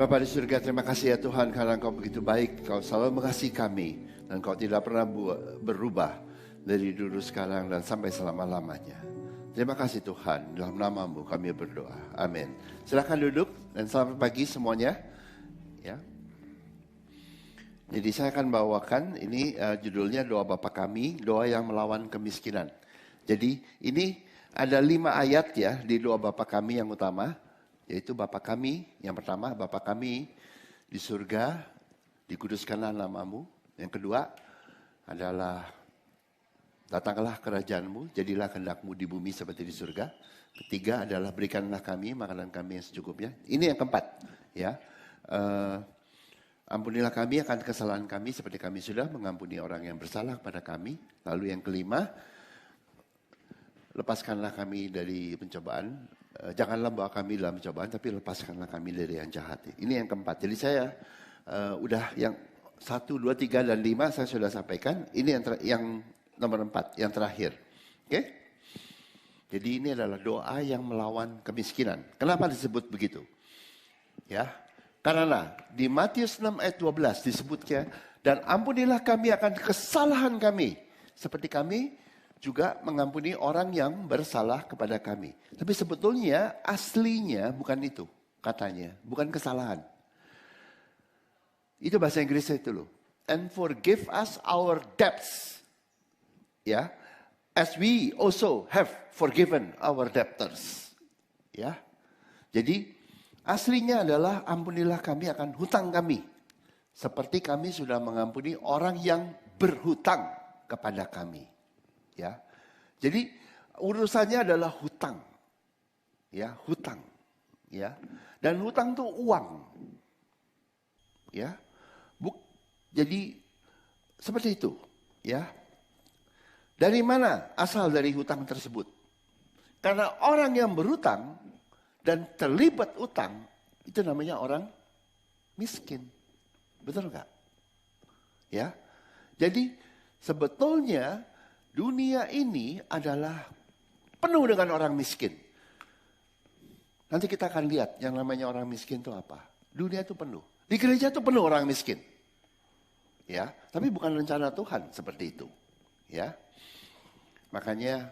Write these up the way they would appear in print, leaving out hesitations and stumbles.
Bapa di surga, terima kasih ya Tuhan karena Engkau begitu baik. Engkau selalu mengasihi kami dan Engkau tidak pernah berubah dari dulu sekarang dan sampai selama-lamanya. Terima kasih Tuhan, dalam nama-Mu kami berdoa. Amin. Silakan duduk dan selamat pagi semuanya. Ya. Jadi saya akan bawakan ini judulnya doa Bapa kami, doa yang melawan kemiskinan. Jadi ini ada 5 ayat ya di doa Bapa kami yang utama. Yaitu Bapa kami, yang pertama Bapa kami di surga, dikuduskanlah nama-Mu. Yang kedua adalah datanglah kerajaan-Mu, jadilah kehendak-Mu di bumi seperti di surga. Ketiga adalah berikanlah kami makanan kami yang secukupnya. Ini yang keempat, ya. Ampunilah kami akan kesalahan kami seperti kami sudah mengampuni orang yang bersalah kepada kami. Lalu yang kelima, lepaskanlah kami dari pencobaan. Janganlah bawa kami dalam pencobaan, tapi lepaskanlah kami dari yang jahat. Ini yang keempat. Jadi saya udah yang 1, 2, 3, dan 5 saya sudah sampaikan. Ini yang nomor 4, yang terakhir. Oke? Jadi ini adalah doa yang melawan kemiskinan. Kenapa disebut begitu? Ya, karena di Matius 6 ayat 12 disebutnya, dan ampunilah kami akan kesalahan kami, seperti kami juga mengampuni orang yang bersalah kepada kami. Tapi sebetulnya aslinya bukan itu katanya, bukan kesalahan. Itu bahasa Inggrisnya itu loh. And forgive us our debts. Ya, as we also have forgiven our debtors. Ya. Jadi aslinya adalah ampunilah kami akan hutang kami. Seperti kami sudah mengampuni orang yang berhutang kepada kami. Ya, jadi urusannya adalah hutang, ya hutang, ya, dan hutang itu uang, ya, jadi seperti itu, ya. Dari mana asal dari hutang tersebut? Karena orang yang berhutang dan terlibat utang itu namanya orang miskin, betul nggak? Ya, jadi sebetulnya dunia ini adalah penuh dengan orang miskin. Nanti kita akan lihat yang namanya orang miskin itu apa. Dunia itu penuh. Di gereja itu penuh orang miskin. Ya, tapi bukan rencana Tuhan seperti itu. Ya. Makanya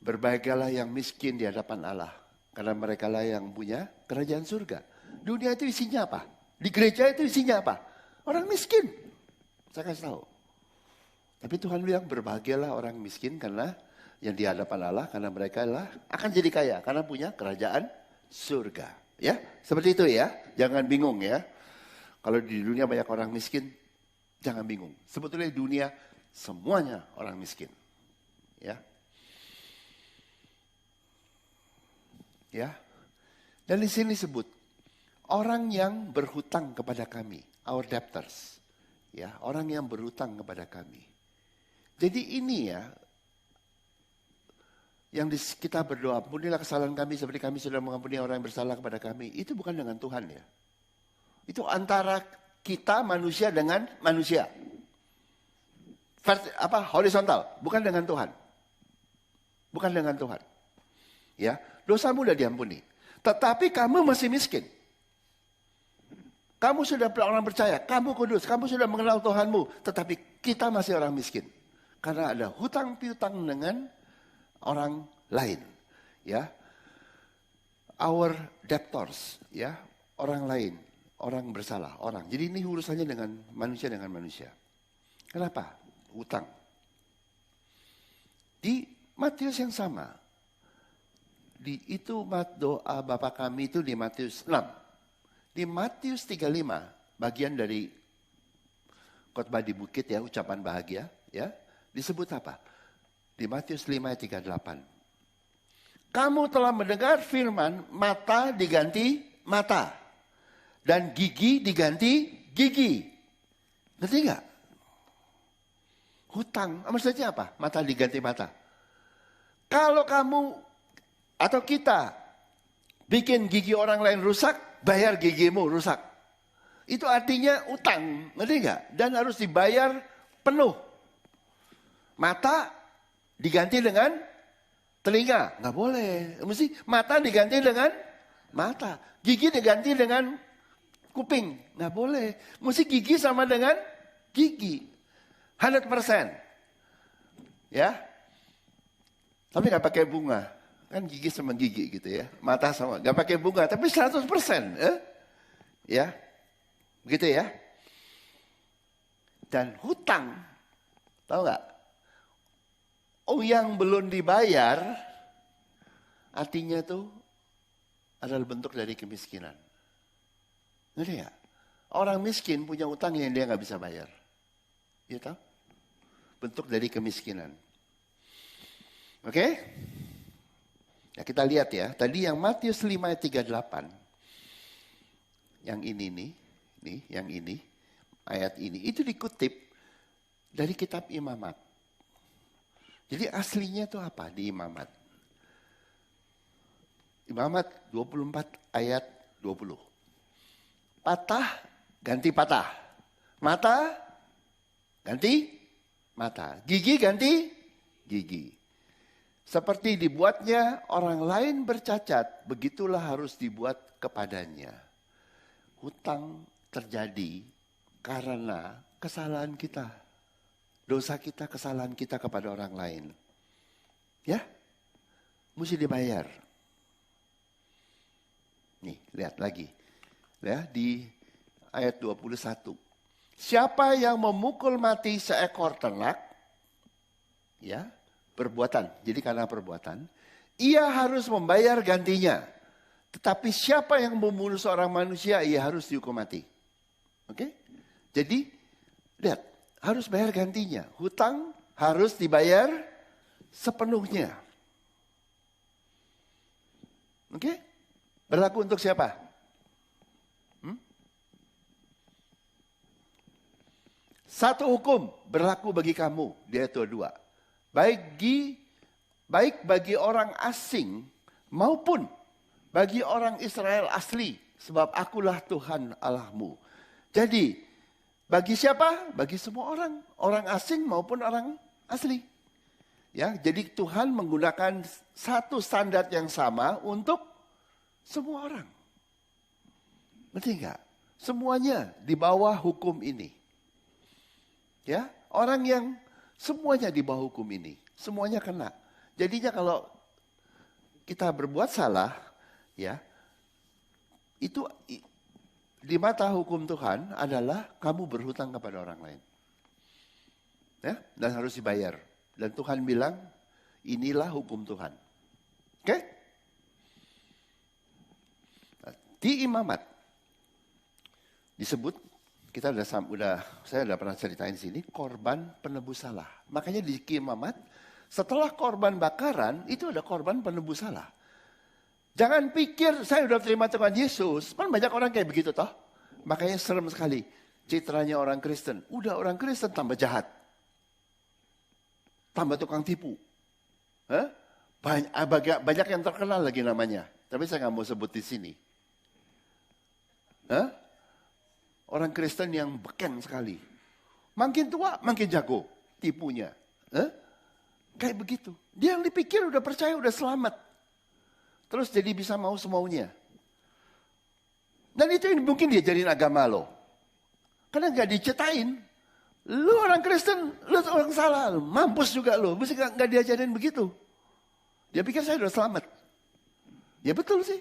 berbahagialah yang miskin di hadapan Allah, karena merekalah yang punya kerajaan surga. Dunia itu isinya apa? Di gereja itu isinya apa? Orang miskin. Saya kasih tahu. Tapi Tuhan bilang berbahagialah orang miskin karena yang di hadapan Allah, karena mereka lah akan jadi kaya karena punya kerajaan surga. Ya, seperti itu ya. Jangan bingung ya. Kalau di dunia banyak orang miskin, jangan bingung. Sebetulnya di dunia semuanya orang miskin. Ya. Ya. Dan di sini disebut orang yang berhutang kepada kami, our debtors. Ya, orang yang berhutang kepada kami. Jadi ini ya, yang kita berdoa, ampunilah kesalahan kami seperti kami sudah mengampuni orang yang bersalah kepada kami. Itu bukan dengan Tuhan ya. Itu antara kita manusia dengan manusia. Horizontal, bukan dengan Tuhan. Bukan dengan Tuhan. Ya, dosamu sudah diampuni. Tetapi kamu masih miskin. Kamu sudah orang percaya, kamu kudus, kamu sudah mengenal Tuhanmu. Tetapi kita masih orang miskin. Karena ada hutang piutang dengan orang lain, ya, our debtors, ya, orang lain, orang bersalah, orang. Jadi ini urusannya dengan manusia. Kenapa? Hutang. Di Matius yang sama, itu doa Bapa kami itu di Matius 6. Di Matius 35, bagian dari khotbah di bukit ya, ucapan bahagia, ya. Disebut apa? Di Matius 5 ayat 38. Kamu telah mendengar firman, mata diganti mata. Dan gigi diganti gigi. Ngerti gak? Hutang, maksudnya apa? Mata diganti mata. Kalau kamu atau kita bikin gigi orang lain rusak, bayar gigimu rusak. Itu artinya utang, ngerti gak? Dan harus dibayar penuh. Mata diganti dengan telinga. Nggak boleh. Mesti mata diganti dengan mata. Gigi diganti dengan kuping. Nggak boleh. Mesti gigi sama dengan gigi. 100%. Ya. Tapi nggak pakai bunga. Kan gigi sama gigi gitu ya. Mata sama. Nggak pakai bunga. Tapi 100%. Ya. Begitu ya. Dan hutang. Tahu nggak? Oh, yang belum dibayar. Artinya tuh adalah bentuk dari kemiskinan. Ngerti ya? Orang miskin punya utang yang dia nggak bisa bayar. Ya tahu? Bentuk dari kemiskinan. Oke? Ya kita lihat ya. Tadi yang Matius 5 ayat 38. Yang ini nih. Yang ini. Ayat ini. Itu dikutip dari kitab Imamat. Jadi aslinya itu apa di Imamat? Imamat 24 ayat 20. Patah, ganti patah. Mata, ganti mata. Gigi, ganti gigi. Seperti dibuatnya orang lain bercacat, begitulah harus dibuat kepadanya. Hutang terjadi karena kesalahan kita. Dosa kita, kesalahan kita kepada orang lain. Ya, mesti dibayar. Nih, lihat lagi. Ya, di ayat 21. Siapa yang memukul mati seekor ternak, ya, perbuatan. Jadi karena perbuatan, ia harus membayar gantinya. Tetapi siapa yang membunuh seorang manusia, ia harus dihukum mati. Oke? Jadi, lihat, harus bayar gantinya. Hutang harus dibayar sepenuhnya. Oke? Berlaku untuk siapa? Satu hukum berlaku bagi kamu. Dia itu dua. Baik bagi orang asing maupun bagi orang Israel asli. Sebab akulah Tuhan Allahmu. Jadi bagi siapa? Bagi semua orang. Orang asing maupun orang asli. Ya, jadi Tuhan menggunakan satu standar yang sama untuk semua orang. Ngerti enggak? Semuanya di bawah hukum ini. Ya, orang yang semuanya di bawah hukum ini. Semuanya kena. Jadinya kalau kita berbuat salah, ya, itu di mata hukum Tuhan adalah kamu berhutang kepada orang lain. Ya, dan harus dibayar. Dan Tuhan bilang, inilah hukum Tuhan. Oke? Di Imamat disebut, saya udah pernah ceritain sini, korban penebus salah. Makanya di Imamat, setelah korban bakaran, itu ada korban penebus salah. Jangan pikir saya udah terima Tuhan Yesus. Kan banyak orang kayak begitu toh. Makanya serem sekali. Citranya orang Kristen. Udah orang Kristen tambah jahat. Tambah tukang tipu. Banyak yang terkenal lagi namanya. Tapi saya nggak mau sebut di sini. Orang Kristen yang beken sekali. Makin tua, makin jago tipunya. Kayak begitu. Dia yang dipikir udah percaya, udah selamat. Terus jadi bisa mau semaunya. Dan itu yang mungkin dia jadiin agama lo. Karena gak dicetain. Lu orang Kristen, lu orang salah. Mampus juga lo. Mesti gak diajarin begitu. Dia pikir saya udah selamat. Ya betul sih.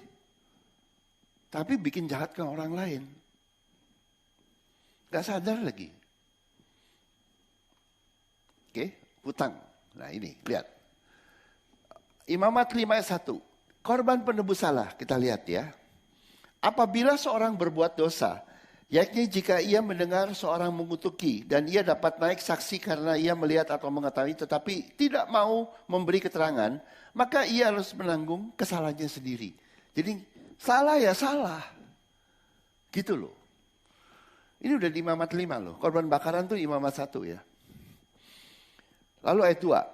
Tapi bikin jahat ke orang lain. Gak sadar lagi. Oke, hutang. Nah ini, lihat. Imamat 5 ayat 1. Korban penebus salah, kita lihat ya. Apabila seorang berbuat dosa, yakni jika ia mendengar seorang mengutuki dan ia dapat naik saksi karena ia melihat atau mengetahui tetapi tidak mau memberi keterangan, maka ia harus menanggung kesalahannya sendiri. Jadi salah ya salah. Gitu loh. Ini udah di Imamat 5 loh. Korban bakaran tuh Imamat 1 ya. Lalu ayat 2.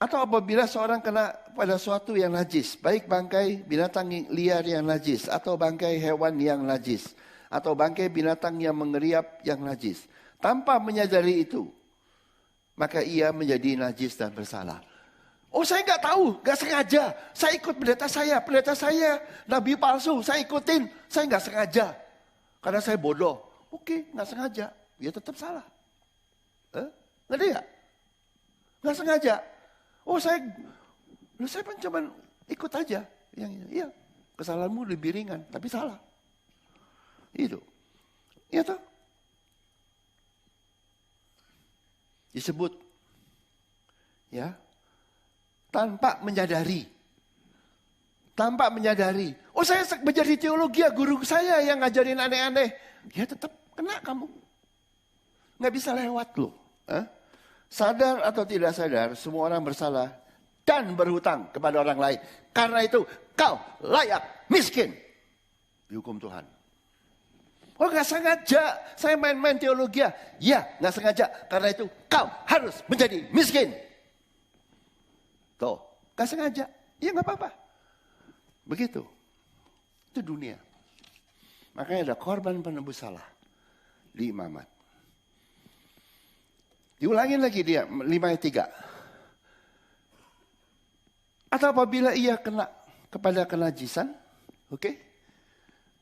Atau apabila seorang kena pada suatu yang najis, baik bangkai binatang liar yang najis, atau bangkai hewan yang najis, atau bangkai binatang yang mengeriap yang najis, tanpa menyadari itu, maka ia menjadi najis dan bersalah. Oh saya nggak tahu, nggak sengaja, saya ikut pendeta saya nabi palsu, saya ikutin, saya nggak sengaja. Karena saya bodoh. Oke, nggak sengaja. Ya tetap salah. Ngerti nggak? Nggak sengaja. Oh saya kan cuma ikut aja. Iya, kesalahanmu lebih ringan, tapi salah. Itu. Iya toh? Disebut. Ya. Tanpa menyadari. Oh saya menjadi teologi ya, guru saya yang ngajarin aneh-aneh. Ya tetap kena kamu. Nggak bisa lewat loh. Sadar atau tidak sadar, semua orang bersalah dan berhutang kepada orang lain. Karena itu kau layak miskin. Dihukum Tuhan. Oh nggak sengaja, saya main-main teologi ya. Ya nggak sengaja, karena itu kau harus menjadi miskin. Tuh, nggak sengaja. Ya nggak apa-apa. Begitu. Itu dunia. Makanya ada korban penebus salah di imamat. Diulangin lagi dia 5 ayat 3. Atau apabila ia kena kepada kenajisan,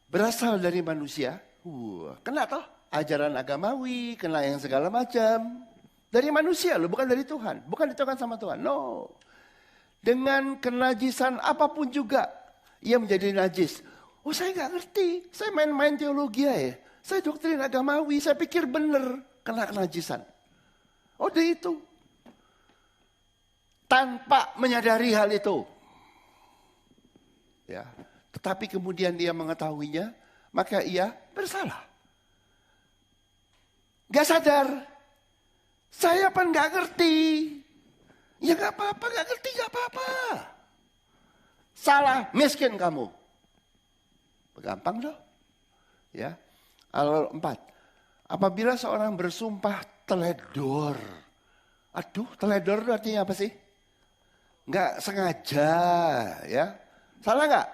berasal dari manusia, kena toh ajaran agamawi, kena yang segala macam. Dari manusia loh, bukan dari Tuhan. Bukan ditentukan sama Tuhan, no. Dengan kenajisan apapun juga, ia menjadi najis. Oh saya nggak ngerti, saya main-main teologi ya. Saya doktrin agamawi, saya pikir benar kena kenajisan. Oh dia itu. Tanpa menyadari hal itu. Ya. Tetapi kemudian dia mengetahuinya, maka ia bersalah. Gak sadar. Saya pun gak ngerti. Ya gak apa-apa, gak ngerti gak apa-apa. Salah, miskin kamu. Gampang dong. Ya. Al 4. Apabila seorang bersumpah teledor. Aduh, teledor itu artinya apa sih? Nggak sengaja, ya. Salah nggak?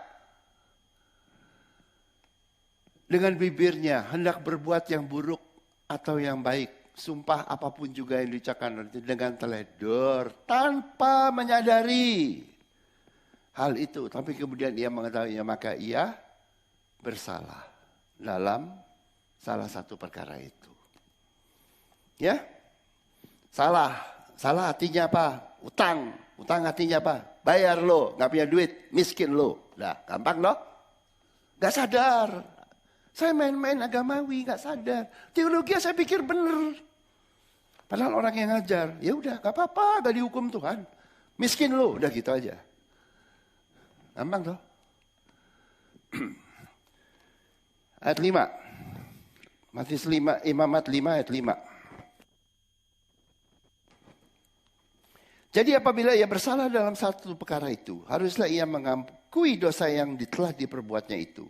Dengan bibirnya hendak berbuat yang buruk atau yang baik. Sumpah apapun juga yang diucapkan dengan teledor. Tanpa menyadari hal itu. Tapi kemudian ia mengetahuinya, maka ia bersalah dalam salah satu perkara itu. Ya, salah artinya apa? Utang artinya apa? Bayar lo, nggak punya duit, miskin lo. Nah, gampang loh. Nggak sadar. Saya main-main agamawi, nggak sadar. Teologi saya pikir bener. Padahal orang yang ngajar, ya udah, nggak apa-apa, nggak dihukum Tuhan. Miskin lo, udah gitu aja. Gampang loh. Ayat 5. Matius 5, Imamat 5 ayat 5. Jadi apabila ia bersalah dalam satu perkara itu, haruslah ia mengakui dosa yang telah diperbuatnya itu.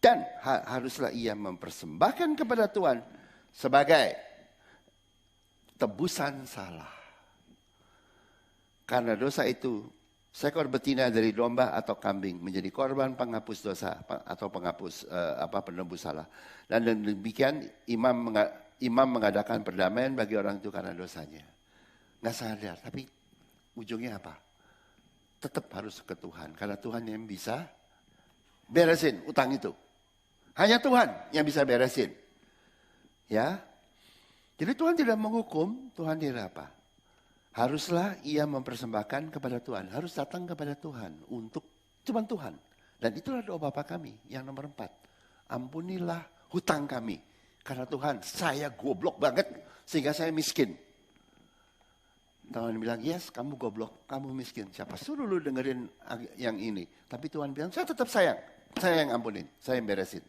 Dan haruslah ia mempersembahkan kepada Tuhan sebagai tebusan salah. Karena dosa itu, seekor betina dari domba atau kambing menjadi korban penghapus dosa atau penghapus penebus salah. Dan demikian imam mengadakan perdamaian bagi orang itu karena dosanya. Nggak sadar, tapi ujungnya apa? Tetap harus ke Tuhan. Karena Tuhan yang bisa beresin utang itu. Hanya Tuhan yang bisa beresin. Ya. Jadi Tuhan tidak menghukum, Tuhan tidak apa? Haruslah ia mempersembahkan kepada Tuhan. Harus datang kepada Tuhan untuk cuma Tuhan. Dan itulah doa Bapa kami yang nomor 4. Ampunilah hutang kami. Karena Tuhan, saya goblok banget sehingga saya miskin. Tuhan bilang, yes kamu goblok, kamu miskin. Siapa suruh lu dengerin yang ini? Tapi Tuhan bilang, saya tetap sayang. Saya yang ampunin, saya yang beresin.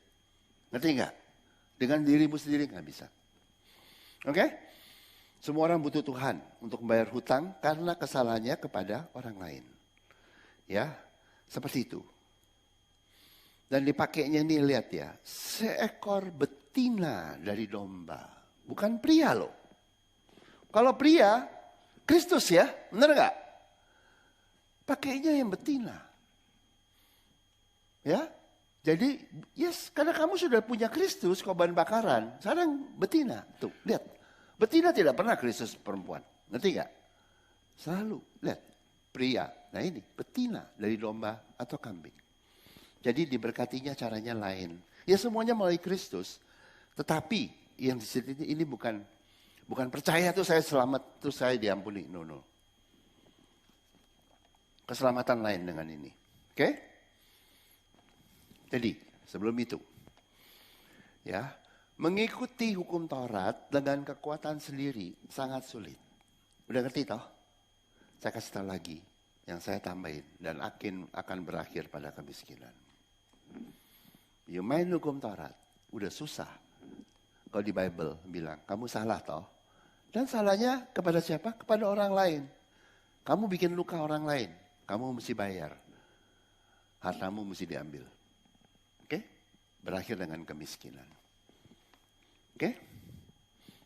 Ngerti nggak? Dengan dirimu sendiri nggak bisa. Oke? Semua orang butuh Tuhan untuk membayar hutang karena kesalahannya kepada orang lain. Ya, seperti itu. Dan dipakainya ini lihat ya, seekor betina dari domba. Bukan pria loh. Kalau pria, Kristus ya, benar nggak? Pakainya yang betina. Ya, jadi yes, karena kamu sudah punya Kristus, korban bakaran. Sekarang betina, tuh lihat. Betina tidak pernah Kristus perempuan, ngerti nggak? Selalu, lihat, pria. Nah ini, betina dari domba atau kambing. Jadi diberkatinya caranya lain. Ya semuanya melalui Kristus. Tetapi yang di sini ini bukan percaya tuh saya selamat, tuh saya diampuni. No. Keselamatan lain dengan ini. Oke? Jadi sebelum itu. Ya, mengikuti hukum Taurat dengan kekuatan sendiri sangat sulit. Udah ngerti toh? Saya kasih tahu lagi yang saya tambahin dan akan berakhir pada kemiskinan. You main hukum Taurat, udah susah. Kalau di Bible bilang, kamu salah toh. Dan salahnya kepada siapa? Kepada orang lain. Kamu bikin luka orang lain, kamu mesti bayar. Hartamu mesti diambil. Oke? Berakhir dengan kemiskinan. Oke?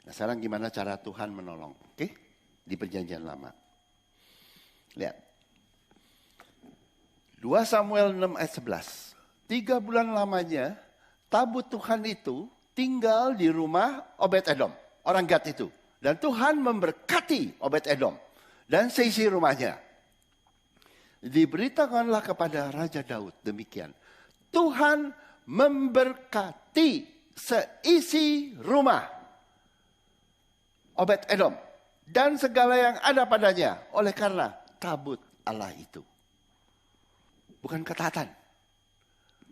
Nah sekarang gimana cara Tuhan menolong? Oke? Di perjanjian lama. Lihat. 2 Samuel 6 ayat 11. 3 bulan lamanya tabut Tuhan itu tinggal di rumah Obed-Edom. Orang Gad itu. Dan Tuhan memberkati Obed-Edom. Dan seisi rumahnya. Diberitakanlah kepada Raja Daud demikian. Tuhan memberkati seisi rumah Obed-Edom. Dan segala yang ada padanya. Oleh karena tabut Allah itu. Bukan ketaatan.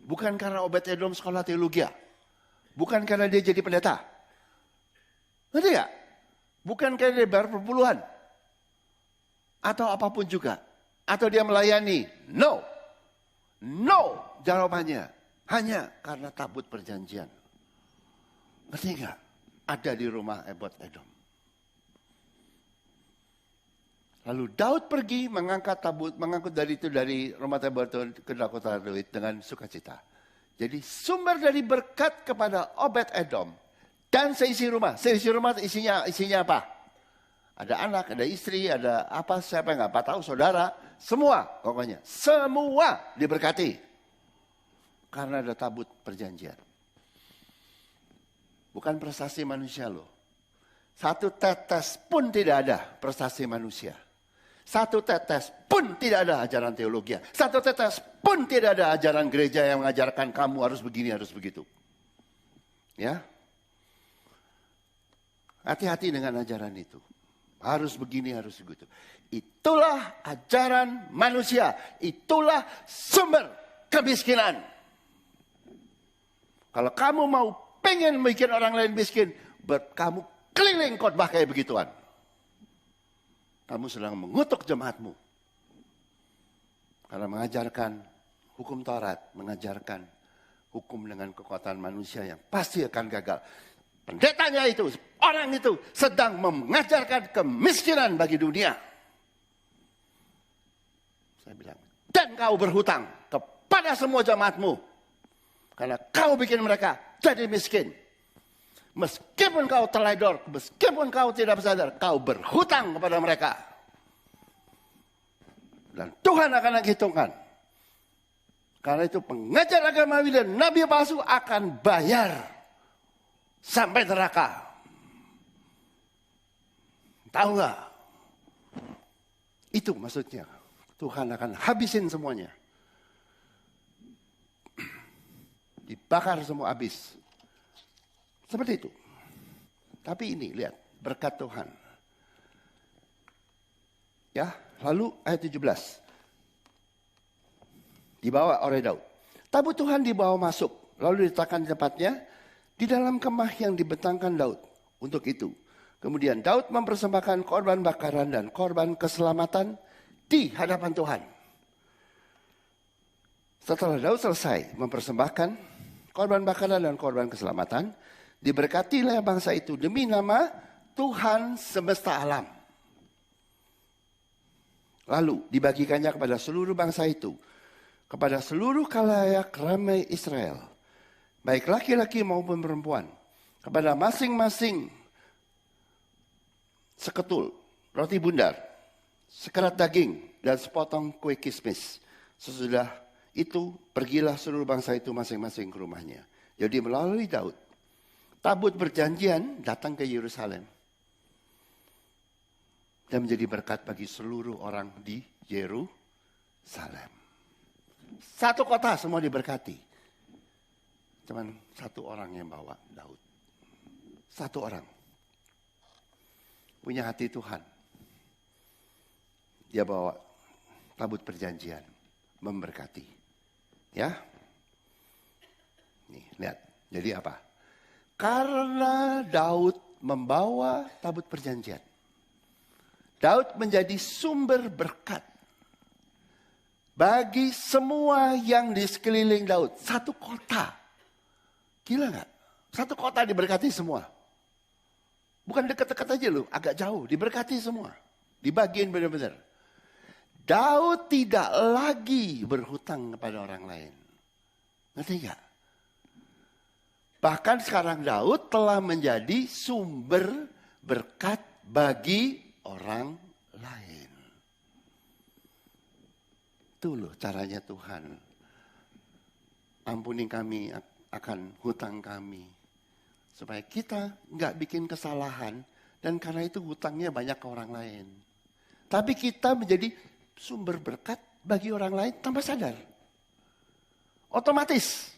Bukan karena Obed-Edom sekolah teologi. Bukan karena dia jadi pendeta. Ngerti gak? Bukan karena dia bayar perpuluhan. Atau apapun juga. Atau dia melayani. No. Jawabannya. Hanya karena tabut perjanjian. Ngerti gak? Ada di rumah Obed-Edom. Lalu Daud pergi mengangkat dari rumah tabut ke kota Daud dengan sukacita. Jadi sumber dari berkat kepada Obed-Edom dan seisi rumah. Seisi rumah isinya apa? Ada anak, ada istri, ada apa, siapa yang nggak tahu, saudara. Semua pokoknya. Semua diberkati. Karena ada tabut perjanjian. Bukan prestasi manusia loh. Satu tetes pun tidak ada prestasi manusia. Satu tetes pun tidak ada ajaran teologi. Satu tetes pun tidak ada ajaran gereja yang mengajarkan kamu harus begini, harus begitu. Ya. Hati-hati dengan ajaran itu. Harus begini, harus begitu. Itulah ajaran manusia. Itulah sumber kemiskinan. Kalau kamu mau pengen bikin orang lain miskin, kamu keliling khotbah kayak begituan. Kamu sedang mengutuk jemaatmu. Karena mengajarkan hukum Taurat, mengajarkan hukum dengan kekuatan manusia yang pasti akan gagal. Pendetanya itu, orang itu sedang mengajarkan kemiskinan bagi dunia. Saya bilang, dan kau berhutang kepada semua jemaatmu. Karena kau bikin mereka jadi miskin. Meskipun kau teledor, meskipun kau tidak sadar, kau berhutang kepada mereka. Dan Tuhan akan menghitungkan. Karena itu pengajar agamawi dan nabi palsu akan bayar sampai neraka. Tahu nggak? Itu maksudnya. Tuhan akan habisin semuanya. Dibakar semua habis. Seperti itu. Tapi ini lihat, berkat Tuhan. Ya, lalu ayat 17. Dibawa oleh Daud. Tabut Tuhan dibawa masuk, lalu diletakkan di tempatnya di dalam kemah yang dibentangkan Daud. Untuk itu, kemudian Daud mempersembahkan korban bakaran dan korban keselamatan di hadapan Tuhan. Setelah Daud selesai mempersembahkan korban bakaran dan korban keselamatan, diberkatilah bangsa itu demi nama Tuhan semesta alam. Lalu dibagikannya kepada seluruh bangsa itu, kepada seluruh khalayak ramai Israel, baik laki-laki maupun perempuan, kepada masing-masing seketul roti bundar, sekerat daging, dan sepotong kue kismis. Sesudah itu pergilah seluruh bangsa itu masing-masing ke rumahnya. Jadi melalui Daud, tabut perjanjian datang ke Yerusalem. Dan menjadi berkat bagi seluruh orang di Yerusalem. Satu kota semua diberkati. Cuman satu orang yang bawa, Daud. Satu orang. Punya hati Tuhan. Dia bawa tabut perjanjian. Memberkati. Ya. Nih, lihat. Jadi apa? Karena Daud membawa tabut perjanjian. Daud menjadi sumber berkat. Bagi semua yang di sekeliling Daud. Satu kota. Gila gak? Satu kota diberkati semua. Bukan dekat-dekat aja loh. Agak jauh. Diberkati semua. Dibagiin benar-benar. Daud tidak lagi berhutang kepada orang lain. Ngerti gak? Bahkan sekarang Daud telah menjadi sumber berkat bagi orang lain. Itu loh caranya Tuhan. Ampuni kami akan hutang kami. Supaya kita nggak bikin kesalahan. Dan karena itu hutangnya banyak ke orang lain. Tapi kita menjadi sumber berkat bagi orang lain tanpa sadar. Otomatis.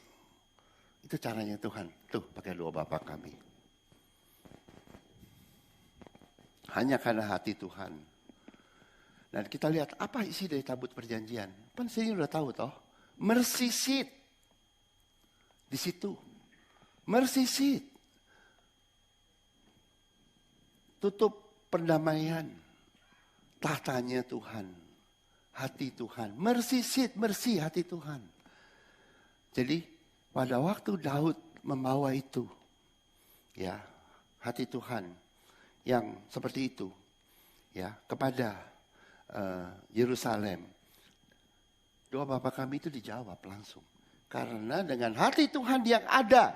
Itu caranya Tuhan. Tuh pakai doa Bapa kami. Hanya karena hati Tuhan. Dan kita lihat apa isi dari tabut perjanjian. Kan sini udah tahu toh. Mercy seat. Di situ. Mercy seat. Tutup perdamaian. Tahtanya Tuhan. Hati Tuhan. Mercy seat. Mercy hati Tuhan. Jadi pada waktu Daud membawa itu. Ya. Hati Tuhan. Yang seperti itu. Ya. Kepada Yerusalem. Doa Bapa kami itu dijawab langsung. Karena dengan hati Tuhan yang ada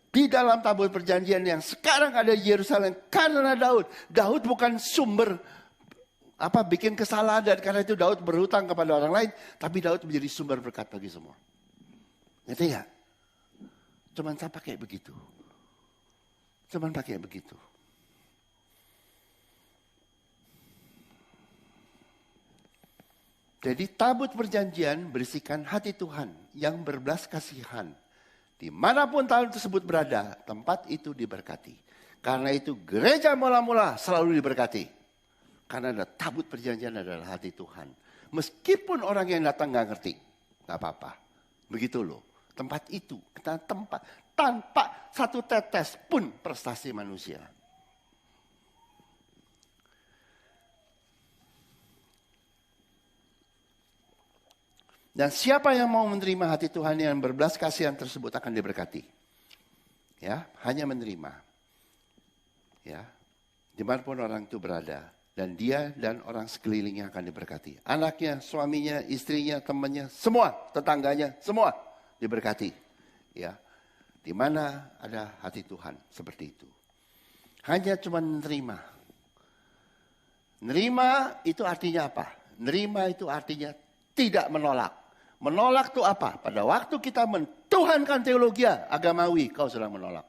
di dalam tabut perjanjian yang sekarang ada di Yerusalem. Karena Daud. Daud bukan sumber bikin kesalahan dan karena itu Daud berhutang kepada orang lain. Tapi Daud menjadi sumber berkat bagi semua. Ngerti gak? Cuman saya pakai begitu. Cuman pakai begitu. Jadi tabut perjanjian berisikan hati Tuhan yang berbelas kasihan. Dimanapun tahun tersebut berada, tempat itu diberkati. Karena itu gereja mula-mula selalu diberkati. Karena ada tabut perjanjian adalah hati Tuhan. Meskipun orang yang datang gak ngerti, gak apa-apa. Begitu loh. Tempat itu, tempat tanpa satu tetes pun prestasi manusia. Dan siapa yang mau menerima hati Tuhan yang berbelas kasihan tersebut akan diberkati. Ya, hanya menerima. Ya, dimanapun orang itu berada. Dan dia dan orang sekelilingnya akan diberkati. Anaknya, suaminya, istrinya, temannya, semua, tetangganya, semua diberkati. Ya, di mana ada hati Tuhan seperti itu. Hanya cuma menerima. Nerima itu artinya apa? Nerima itu artinya tidak menolak. Menolak itu apa? Pada waktu kita mentuhankan teologi agamawi, kau sedang menolak.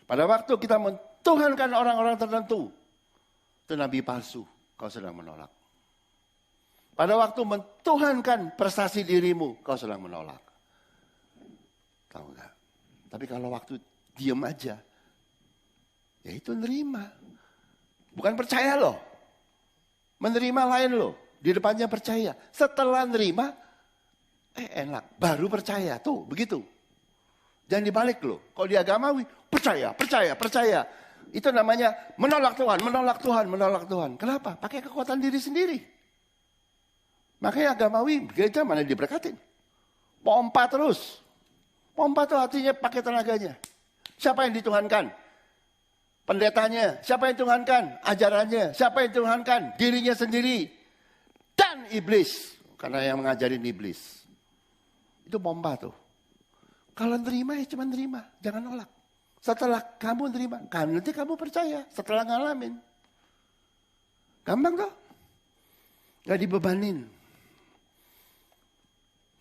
Pada waktu kita mentuhankan orang-orang tertentu, itu nabi palsu, kau sedang menolak. Pada waktu mentuhankan prestasi dirimu, kau sedang menolak. Tahu enggak? Tapi kalau waktu diam aja, ya itu nerima. Bukan percaya loh. Menerima lain loh. Di depannya percaya. Setelah nerima, enak. Baru percaya. Tuh, begitu. Jangan dibalik loh. Kalau di agamawi, percaya, percaya, percaya. Itu namanya menolak Tuhan, menolak Tuhan, menolak Tuhan. Kenapa? Pakai kekuatan diri sendiri. Makanya agamawi, gereja mana diberkatin. Pompa terus. Pompa tuh artinya pakai tenaganya. Siapa yang dituhankan? Pendetanya. Siapa yang dituhankan? Ajarannya. Siapa yang dituhankan? Dirinya sendiri. Dan iblis. Karena yang mengajarin iblis. Itu pompa tuh. Kalau nerima ya cuma nerima. Jangan nolak. Setelah kamu nerima. Nanti kamu percaya. Setelah ngalamin. Gampang tuh. Gak dibebanin.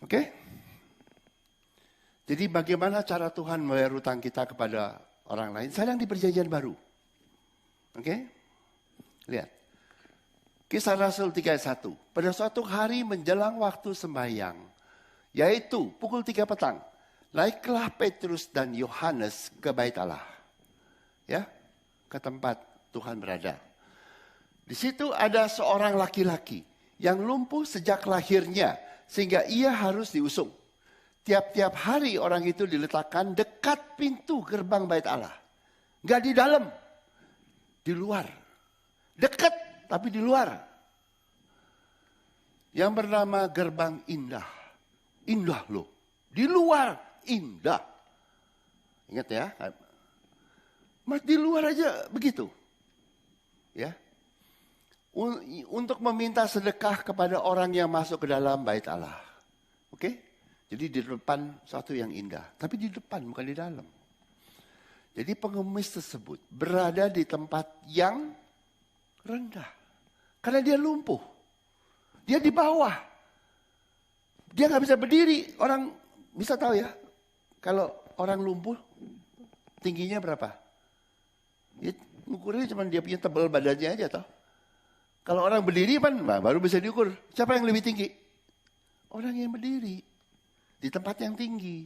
Oke? Jadi bagaimana cara Tuhan membayar hutang kita kepada orang lain? Sedang di perjanjian baru. Oke? Lihat. Kisah Rasul 3:1. Pada suatu hari menjelang waktu sembahyang, yaitu pukul 3 petang, naiklah Petrus dan Yohanes ke bait Allah. Ya, ke tempat Tuhan berada. Di situ ada seorang laki-laki yang lumpuh sejak lahirnya, sehingga ia harus diusung. Tiap-tiap hari orang itu diletakkan dekat pintu gerbang bait Allah. Gak di dalam, di luar. Dekat, tapi di luar. Yang bernama gerbang indah. Indah loh. Di luar, indah. Ingat ya. Mas di luar aja begitu. Ya. Untuk meminta sedekah kepada orang yang masuk ke dalam bait Allah. Oke? Jadi di depan suatu yang indah. Tapi di depan, bukan di dalam. Jadi pengemis tersebut berada di tempat yang rendah. Karena dia lumpuh. Dia di bawah. Dia gak bisa berdiri. Orang bisa tahu ya. Kalau orang lumpuh, tingginya berapa? Ya, ukurnya cuma dia punya tebal badannya aja toh. Kalau orang berdiri kan baru bisa diukur. Siapa yang lebih tinggi? Orang yang berdiri. Di tempat yang tinggi.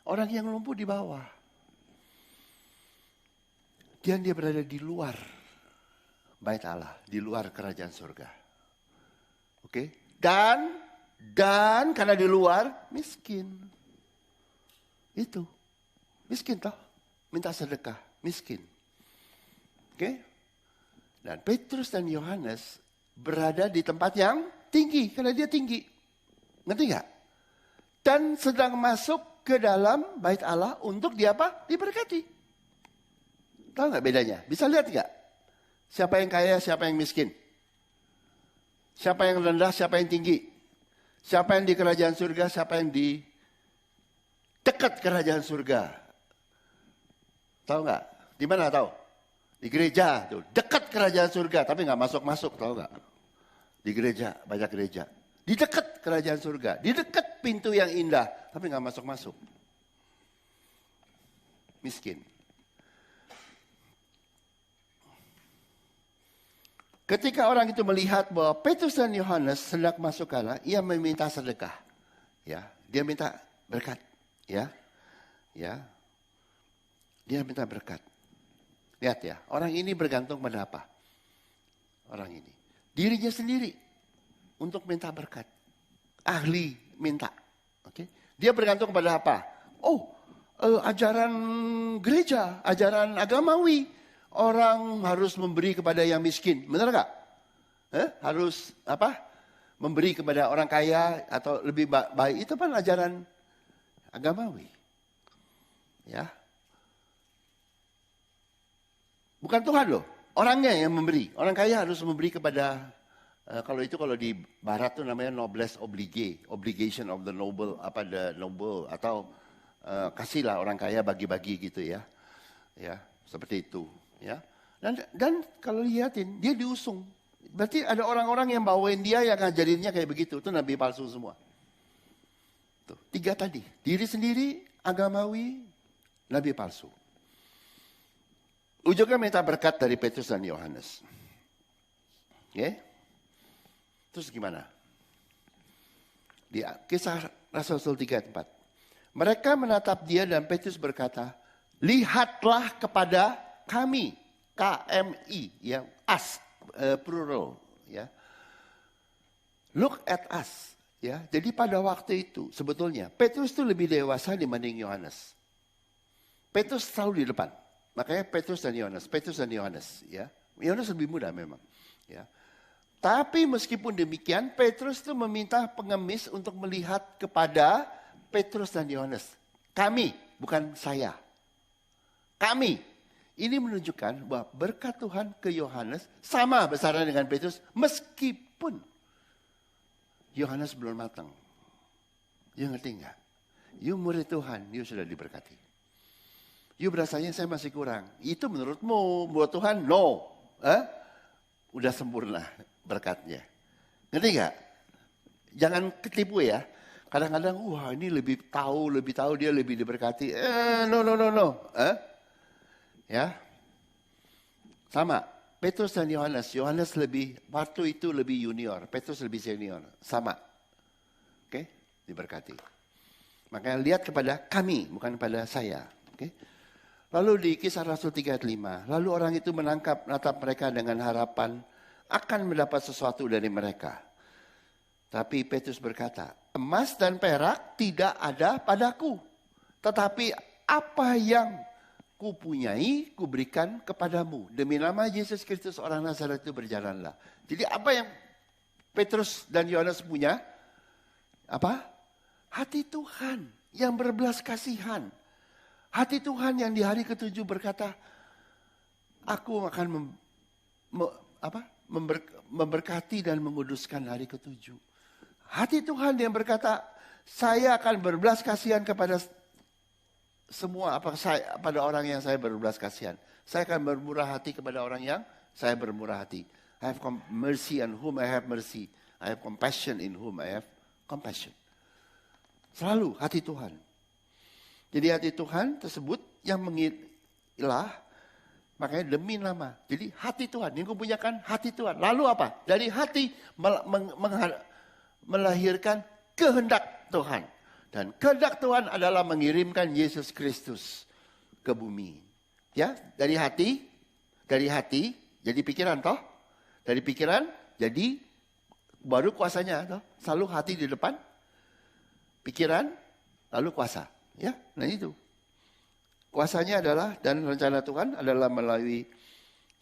Orang yang lumpuh di bawah. Dan dia berada di luar bait Allah, di luar kerajaan surga. Oke? Dan karena di luar miskin. Itu. Miskin toh. Minta sedekah, miskin. Oke? Dan Petrus dan Yohanes berada di tempat yang tinggi, karena dia tinggi. Ngerti gak? Dan sedang masuk ke dalam bait Allah untuk diapa? Diberkati. Tahu gak bedanya? Bisa lihat gak? Siapa yang kaya, siapa yang miskin? Siapa yang rendah, siapa yang tinggi? Siapa yang di kerajaan surga, siapa yang di dekat kerajaan surga? Tahu gak? Di mana tahu? Di gereja, tuh dekat kerajaan surga, tapi nggak masuk-masuk, tahu nggak? Di gereja, banyak gereja. Di dekat kerajaan surga, di dekat pintu yang indah, tapi nggak masuk-masuk. Miskin. Ketika orang itu melihat bahwa Petrus dan Yohanes sedang masuk ke Allah, ia meminta sedekah. Ya, dia minta berkat. Ya, dia minta berkat. Lihat ya, orang ini bergantung pada apa? Orang ini. Dirinya sendiri untuk minta berkat. Ahli minta. Oke? Dia bergantung pada apa? Ajaran gereja, ajaran agamawi. Orang harus memberi kepada yang miskin. Benar gak? Harus apa? Memberi kepada orang kaya atau lebih baik. Itu kan ajaran agamawi. Ya. Bukan Tuhan loh, orangnya yang memberi. Orang kaya harus memberi kepada, kalau di barat tuh namanya noblesse oblige, obligation of the noble, the noble, atau kasihlah orang kaya bagi-bagi gitu ya. Ya, seperti itu. Ya. Dan kalau lihatin, dia diusung. Berarti ada orang-orang yang bawain dia yang ngajarinnya kayak begitu, itu nabi palsu semua. Tuh, 3 tadi, diri sendiri, agamawi, nabi palsu. Ujungnya minta berkat dari Petrus dan Yohanes. Oke? Terus gimana? Di kisah Rasul 3:4. Mereka menatap dia dan Petrus berkata, lihatlah kepada kami. KMI, ya, us, plural. Ya. Look at us. Ya. Jadi pada waktu itu sebetulnya Petrus itu lebih dewasa dibanding Yohanes. Petrus selalu di depan. Makanya Petrus dan Yohanes, ya. Yohanes lebih muda memang, ya. Tapi meskipun demikian, Petrus itu meminta pengemis untuk melihat kepada Petrus dan Yohanes. Kami, bukan saya. Kami. Ini menunjukkan bahwa berkat Tuhan ke Yohanes sama besarnya dengan Petrus, meskipun Yohanes belum matang. You ngerti nggak? You murid Tuhan, you sudah diberkati. You berasanya saya masih kurang. Itu menurutmu, buat Tuhan, no. Udah sempurna berkatnya. Ngerti gak? Jangan ketipu ya. Kadang-kadang, wah ini lebih tahu dia lebih diberkati. No. Ya. Sama. Petrus dan Yohanes. Yohanes waktu itu lebih junior. Petrus lebih senior. Sama. Oke? Diberkati. Makanya lihat kepada kami, bukan pada saya. Oke? Lalu di Kisah Rasul 3 ayat 5. Lalu orang itu menatap mereka dengan harapan akan mendapat sesuatu dari mereka. Tapi Petrus berkata, emas dan perak tidak ada padaku. Tetapi apa yang kupunyai, kuberikan kepadamu. Demi nama Yesus Kristus orang Nazaret itu berjalanlah. Jadi apa yang Petrus dan Yohanes punya? Apa? Hati Tuhan yang berbelas kasihan. Hati Tuhan yang di hari ke-7 berkata, aku akan memberkati dan menguduskan hari ke-7. Hati Tuhan yang berkata, saya akan berbelas kasihan kepada semua pada orang yang saya berbelas kasihan. Saya akan bermurah hati kepada orang yang saya bermurah hati. I have mercy on whom I have mercy. I have compassion in whom I have compassion. Selalu hati Tuhan. Jadi hati Tuhan tersebut yang mengilah, makanya demi nama. Jadi hati Tuhan, yang kupunyakan hati Tuhan. Lalu apa? Dari hati melahirkan kehendak Tuhan. Dan kehendak Tuhan adalah mengirimkan Yesus Kristus ke bumi. Ya, dari hati, jadi pikiran toh. Dari pikiran, jadi baru kuasanya toh. Selalu hati di depan, pikiran, lalu kuasa. Ya, nah itu. Kuasanya adalah, dan rencana Tuhan adalah melalui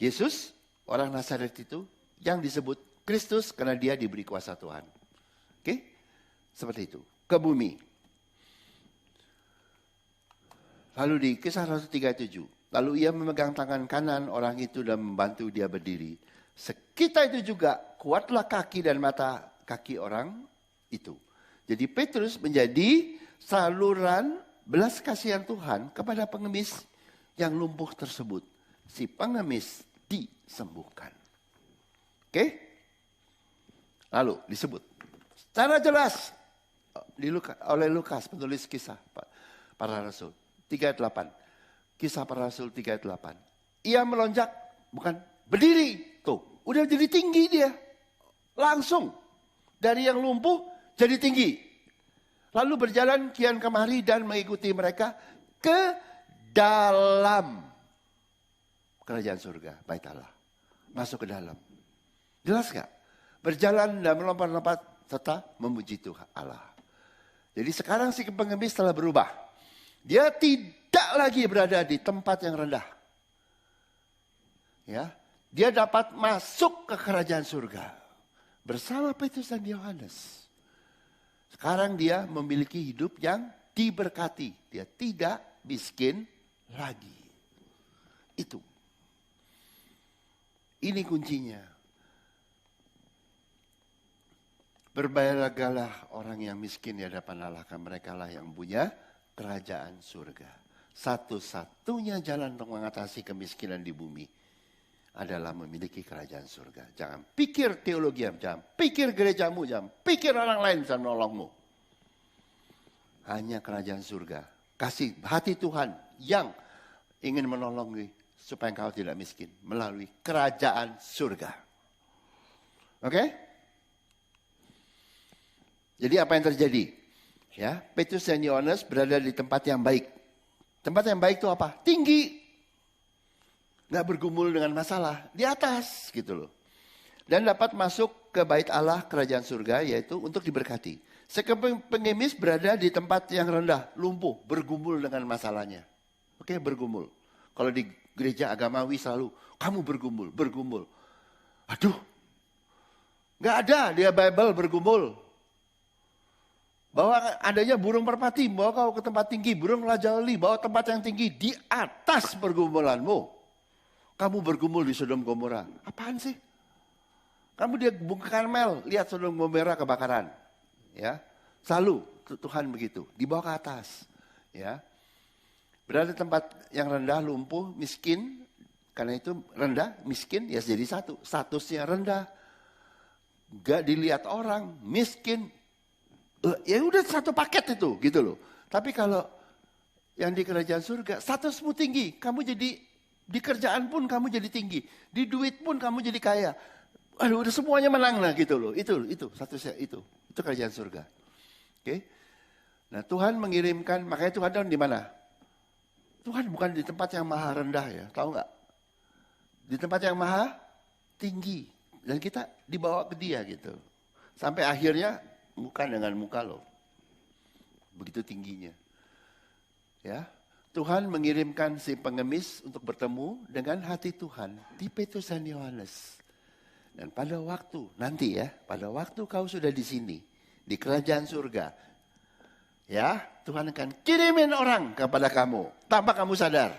Yesus, orang Nazaret itu, yang disebut Kristus karena dia diberi kuasa Tuhan. Oke? Seperti itu. Ke bumi. Lalu di Kisah Rasul 3:7. Lalu ia memegang tangan kanan orang itu dan membantu dia berdiri. Sekitar itu juga kuatlah kaki dan mata kaki orang itu. Jadi Petrus menjadi saluran belas kasihan Tuhan kepada pengemis yang lumpuh tersebut. Si pengemis disembuhkan. Oke? Lalu disebut secara jelas oleh Lukas, penulis kisah para rasul. 3:8. Kisah para rasul 3:8. Ia melonjak, bukan berdiri. Tuh, udah jadi tinggi dia. Langsung. Dari yang lumpuh jadi tinggi. Lalu berjalan kian kemari dan mengikuti mereka ke dalam kerajaan surga, bait Allah. Masuk ke dalam. Jelas gak? Berjalan dan melompat-lompat serta memuji Tuhan Allah. Jadi sekarang si pengemis telah berubah. Dia tidak lagi berada di tempat yang rendah. Ya, dia dapat masuk ke kerajaan surga bersama Petrus dan Yohanes. Sekarang dia memiliki hidup yang diberkati. Dia tidak miskin lagi. Itu. Ini kuncinya. Berbahagialah orang yang miskin di hadapan Allah, karena mereka lah yang punya kerajaan surga. Satu-satunya jalan untuk mengatasi kemiskinan di bumi adalah memiliki kerajaan surga. Jangan pikir teologi, jangan pikir gerejamu, jangan pikir orang lain bisa menolongmu. Hanya kerajaan surga. Kasih hati Tuhan yang ingin menolongmu supaya engkau tidak miskin melalui kerajaan surga. Oke? Jadi apa yang terjadi? Ya, Petrus dan Yohanes berada di tempat yang baik. Tempat yang baik itu apa? Tinggi. Nggak bergumul dengan masalah. Di atas gitu loh. Dan dapat masuk ke bait Allah kerajaan surga, yaitu untuk diberkati. Pengemis berada di tempat yang rendah, lumpuh, bergumul dengan masalahnya. Oke, bergumul. Kalau di gereja agamawi selalu, kamu bergumul. Aduh, nggak ada dia Bible bergumul. Bahwa adanya burung merpati, bawa kau ke tempat tinggi, burung raja lili, bawa tempat yang tinggi di atas pergumulanmu. Kamu bergumul di Sodom Gomora. Apaan sih? Kamu di Bukit Karmel, lihat Sodom Gomora kebakaran. Ya, selalu Tuhan begitu, dibawa ke atas. Ya, berada di tempat yang rendah, lumpuh, miskin. Karena itu rendah, miskin, ya jadi satu. Statusnya rendah, gak dilihat orang, miskin. Ya udah satu paket itu, gitu loh. Tapi kalau yang di kerajaan surga, statusmu tinggi, kamu jadi Di kerjaan pun kamu jadi tinggi. Di duit pun kamu jadi kaya. Aduh, udah semuanya menang lah gitu loh. Itu itu kerajaan surga. Oke. Nah, Tuhan mengirimkan, makanya Tuhan di mana? Tuhan bukan di tempat yang maha rendah ya, tahu nggak? Di tempat yang maha tinggi. Dan kita dibawa ke dia gitu. Sampai akhirnya muka dengan muka loh. Begitu tingginya. Ya, Tuhan mengirimkan si pengemis untuk bertemu dengan hati Tuhan di Petrus dan Yohanes. Dan pada waktu, nanti ya, pada waktu kau sudah di sini, di kerajaan surga, ya, Tuhan akan kirimin orang kepada kamu, tanpa kamu sadar.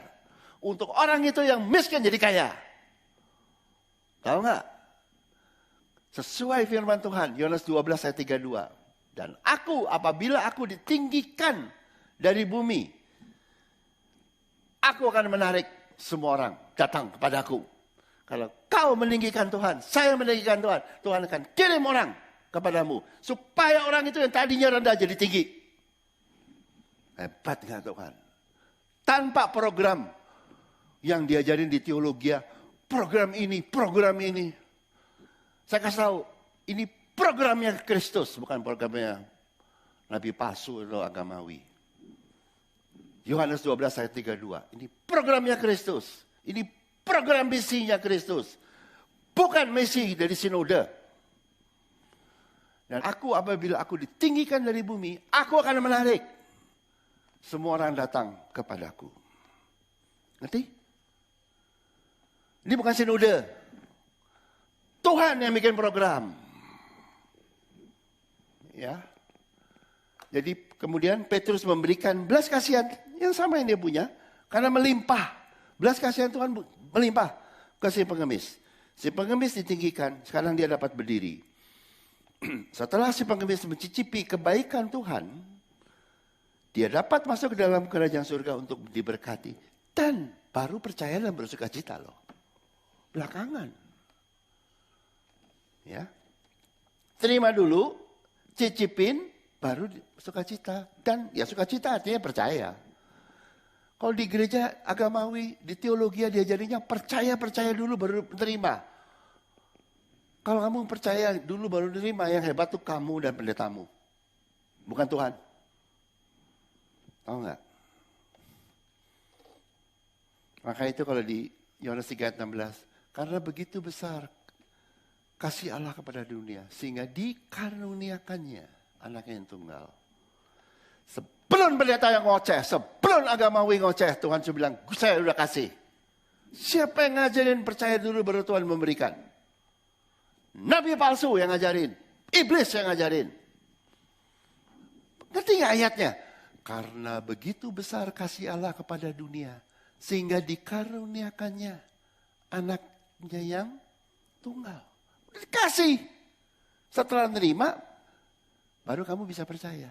Untuk orang itu yang miskin jadi kaya. Tahu nggak? Sesuai firman Tuhan, Yohanes 12 ayat 32. Dan apabila aku ditinggikan dari bumi, aku akan menarik semua orang datang kepadaku. Kalau kau meninggikan Tuhan, saya meninggikan Tuhan, Tuhan akan kirim orang kepadamu. Supaya orang itu yang tadinya rendah jadi tinggi. Hebat nggak Tuhan? Tanpa program yang diajarin di teologi, program ini. Saya kasih tahu, ini programnya Kristus, bukan programnya Nabi palsu atau agamawi. Yohanes 12 ayat 32. Ini programnya Kristus. Ini program misinya Kristus. Bukan misi dari sinode. Dan apabila aku ditinggikan dari bumi, aku akan menarik semua orang datang kepadaku. Ngerti? Ini bukan sinode. Tuhan yang bikin program. Ya. Jadi kemudian Petrus memberikan belas kasihan yang sama yang dia punya. Karena melimpah. Belas kasihan Tuhan melimpah ke si pengemis. Si pengemis ditinggikan, sekarang dia dapat berdiri. Setelah si pengemis mencicipi kebaikan Tuhan, dia dapat masuk ke dalam kerajaan surga untuk diberkati. Dan baru percaya dan bersuka cita loh. Belakangan. Ya. Terima dulu, cicipin, baru sukacita. Dan ya sukacita artinya percaya. Kalau di gereja agamawi, di teologi diajarinya percaya dulu baru terima. Kalau kamu percaya dulu baru terima, yang hebat tuh kamu dan pendetamu. Bukan Tuhan. Tahu nggak? Maka itu kalau di Yohanes 3 ayat 16. Karena begitu besar kasih Allah kepada dunia. Sehingga dikaruniakannya anaknya yang tunggal. Sebelum pendeta yang ngoceh, sebelum agamawi ngoceh, Tuhan sudah bilang, saya udah kasih. Siapa yang ngajarin percaya dulu baru Tuhan memberikan? Nabi palsu yang ngajarin. Iblis yang ngajarin. Ngerti gak ayatnya? Karena begitu besar kasih Allah kepada dunia. Sehingga dikaruniakannya anaknya yang tunggal. Dikasih. Setelah menerima, baru kamu bisa percaya.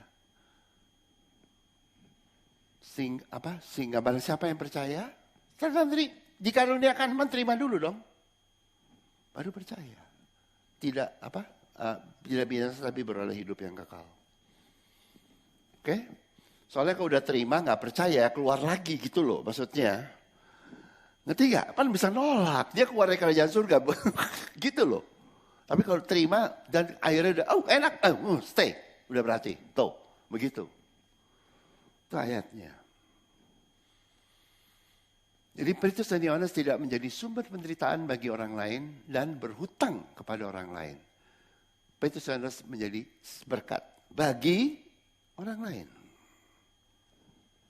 Sehingga barang siapa yang percaya, dikaruniakan menerima dulu dong. Baru percaya. Tidak binasa tapi beroleh hidup yang kekal. Oke? Soalnya kalau udah terima nggak percaya keluar lagi gitu loh maksudnya. Ngerti nggak? Kan bisa nolak. Dia keluar dari kerajaan surga. Gitu loh. Tapi kalau terima dan akhirnya udah, enak, stay. Udah berarti. Tuh, begitu. Itu ayatnya. Jadi Petrus dan Yohanes tidak menjadi sumber penderitaan bagi orang lain dan berhutang kepada orang lain. Petrus dan Yohanes menjadi berkat bagi orang lain.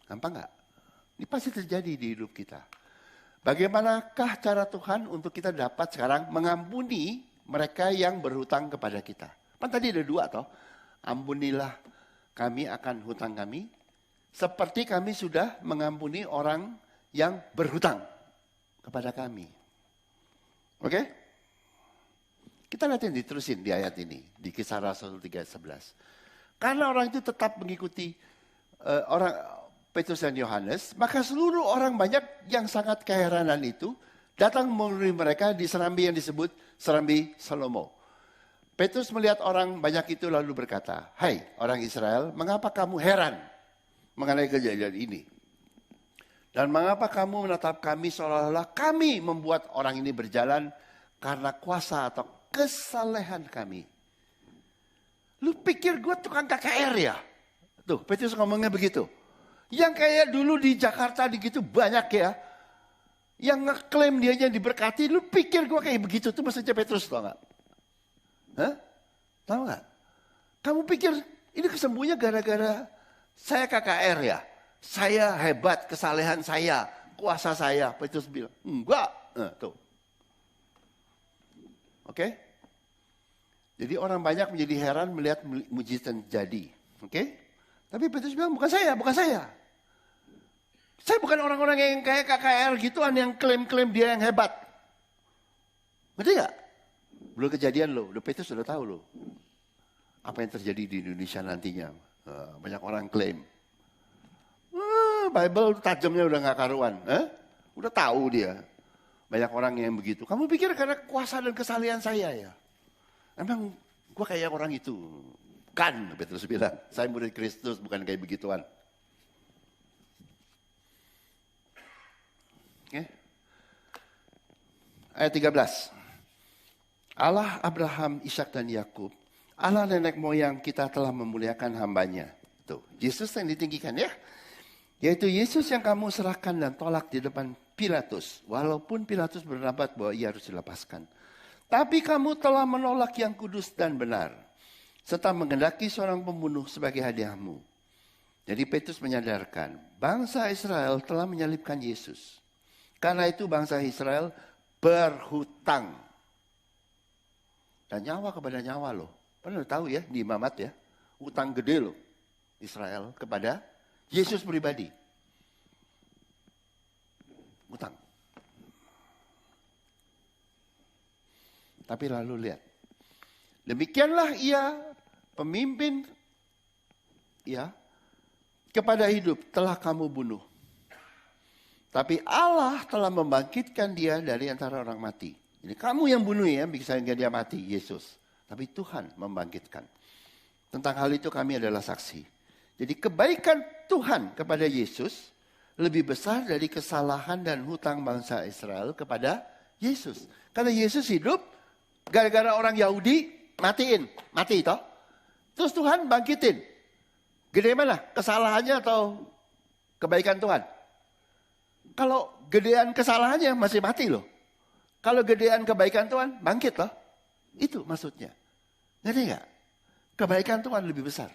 Gampang nggak? Ini pasti terjadi di hidup kita. Bagaimanakah cara Tuhan untuk kita dapat sekarang mengampuni mereka yang berhutang kepada kita? Kan tadi ada dua toh. Ampunilah kami akan hutang kami. Seperti kami sudah mengampuni orang yang berhutang kepada kami. Oke? Kita lihat diterusin di ayat ini. Di Kisah Rasul 3:11. Karena orang itu tetap mengikuti orang Petrus dan Yohanes, maka seluruh orang banyak yang sangat keheranan itu datang memenuhi mereka di serambi yang disebut serambi Salomo. Petrus melihat orang banyak itu lalu berkata, "Hai orang Israel, mengapa kamu heran mengenai kejadian ini? Dan mengapa kamu menatap kami seolah-olah kami membuat orang ini berjalan karena kuasa atau kesalehan kami. Lu pikir gue tukang KKR ya? Tuh, Petrus ngomongnya begitu. Yang kayak dulu di Jakarta gitu banyak ya. Yang ngeklaim dia diberkati, lu pikir gue kayak begitu tuh maksudnya Petrus, tau gak? Hah? Tahu gak? Kamu pikir ini kesembuhnya gara-gara saya KKR ya? Saya hebat, kesalehan saya, kuasa saya. Petrus bilang, enggak. Nah, tuh. Oke? Jadi orang banyak menjadi heran melihat mujizat terjadi. Oke? Tapi Petrus bilang, bukan saya, bukan saya. Saya bukan orang-orang yang kayak KKR gituan yang klaim-klaim dia yang hebat. Ngerti gak? Belum kejadian loh, udah Petrus sudah tahu loh. Apa yang terjadi di Indonesia nantinya. Banyak orang klaim. Bible tajamnya udah gak karuan. Udah tahu dia. Banyak orang yang begitu. Kamu pikir karena kuasa dan kesalehan saya ya? Emang gue kayak orang itu? Kan, Petrus bilang. Saya murid Kristus, bukan kayak begituan. Oke. Ayat 13. Allah Abraham, Ishak dan Yakub, Allah nenek moyang kita telah memuliakan hambanya. Tuh, Yesus yang ditinggikan ya. Yaitu Yesus yang kamu serahkan dan tolak di depan Pilatus. Walaupun Pilatus berpendapat bahwa ia harus dilepaskan. Tapi kamu telah menolak yang kudus dan benar. Serta menghendaki seorang pembunuh sebagai hadiahmu. Jadi Petrus menyadarkan, bangsa Israel telah menyalibkan Yesus. Karena itu bangsa Israel berhutang. Dan nyawa kepada nyawa loh. Pernah tahu ya di Imamat ya. Hutang gede loh Israel kepada Yesus pribadi. Hutang. Tapi lalu lihat. Demikianlah ia pemimpin ya kepada hidup telah kamu bunuh. Tapi Allah telah membangkitkan dia dari antara orang mati. Ini kamu yang bunuh ya, sehingga dia mati, Yesus. Tapi Tuhan membangkitkan. Tentang hal itu kami adalah saksi. Jadi kebaikan Tuhan kepada Yesus lebih besar dari kesalahan dan hutang bangsa Israel kepada Yesus. Karena Yesus hidup, gara-gara orang Yahudi mati toh. Terus Tuhan bangkitin. Gede mana? Kesalahannya atau kebaikan Tuhan? Kalau gedean kesalahannya masih mati loh. Kalau gedean kebaikan Tuhan bangkit loh. Itu maksudnya. Ngerti gak? Kebaikan Tuhan lebih besar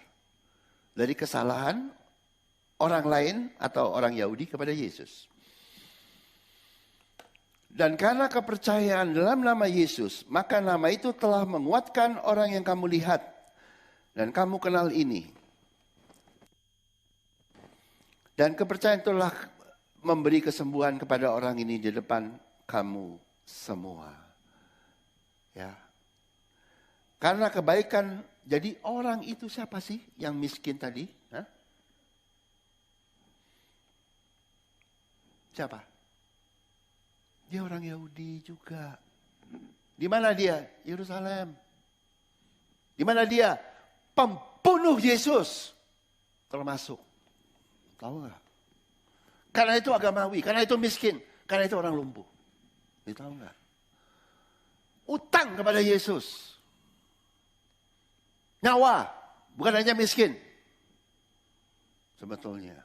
dari kesalahan orang lain atau orang Yahudi kepada Yesus. Dan karena kepercayaan dalam nama Yesus, maka nama itu telah menguatkan orang yang kamu lihat. Dan kamu kenal ini. Dan kepercayaan itulah memberi kesembuhan kepada orang ini di depan kamu semua. Ya. Karena kebaikan, jadi orang itu siapa sih yang miskin tadi? Hah? Siapa? Dia orang Yahudi juga. Di mana dia? Yerusalem. Di mana dia? Pembunuh Yesus. Termasuk. Tahu nggak? Karena itu agamawi, karena itu miskin, karena itu orang lumpuh. Tahu nggak? Utang kepada Yesus. Nyawa, bukan hanya miskin. Sebetulnya.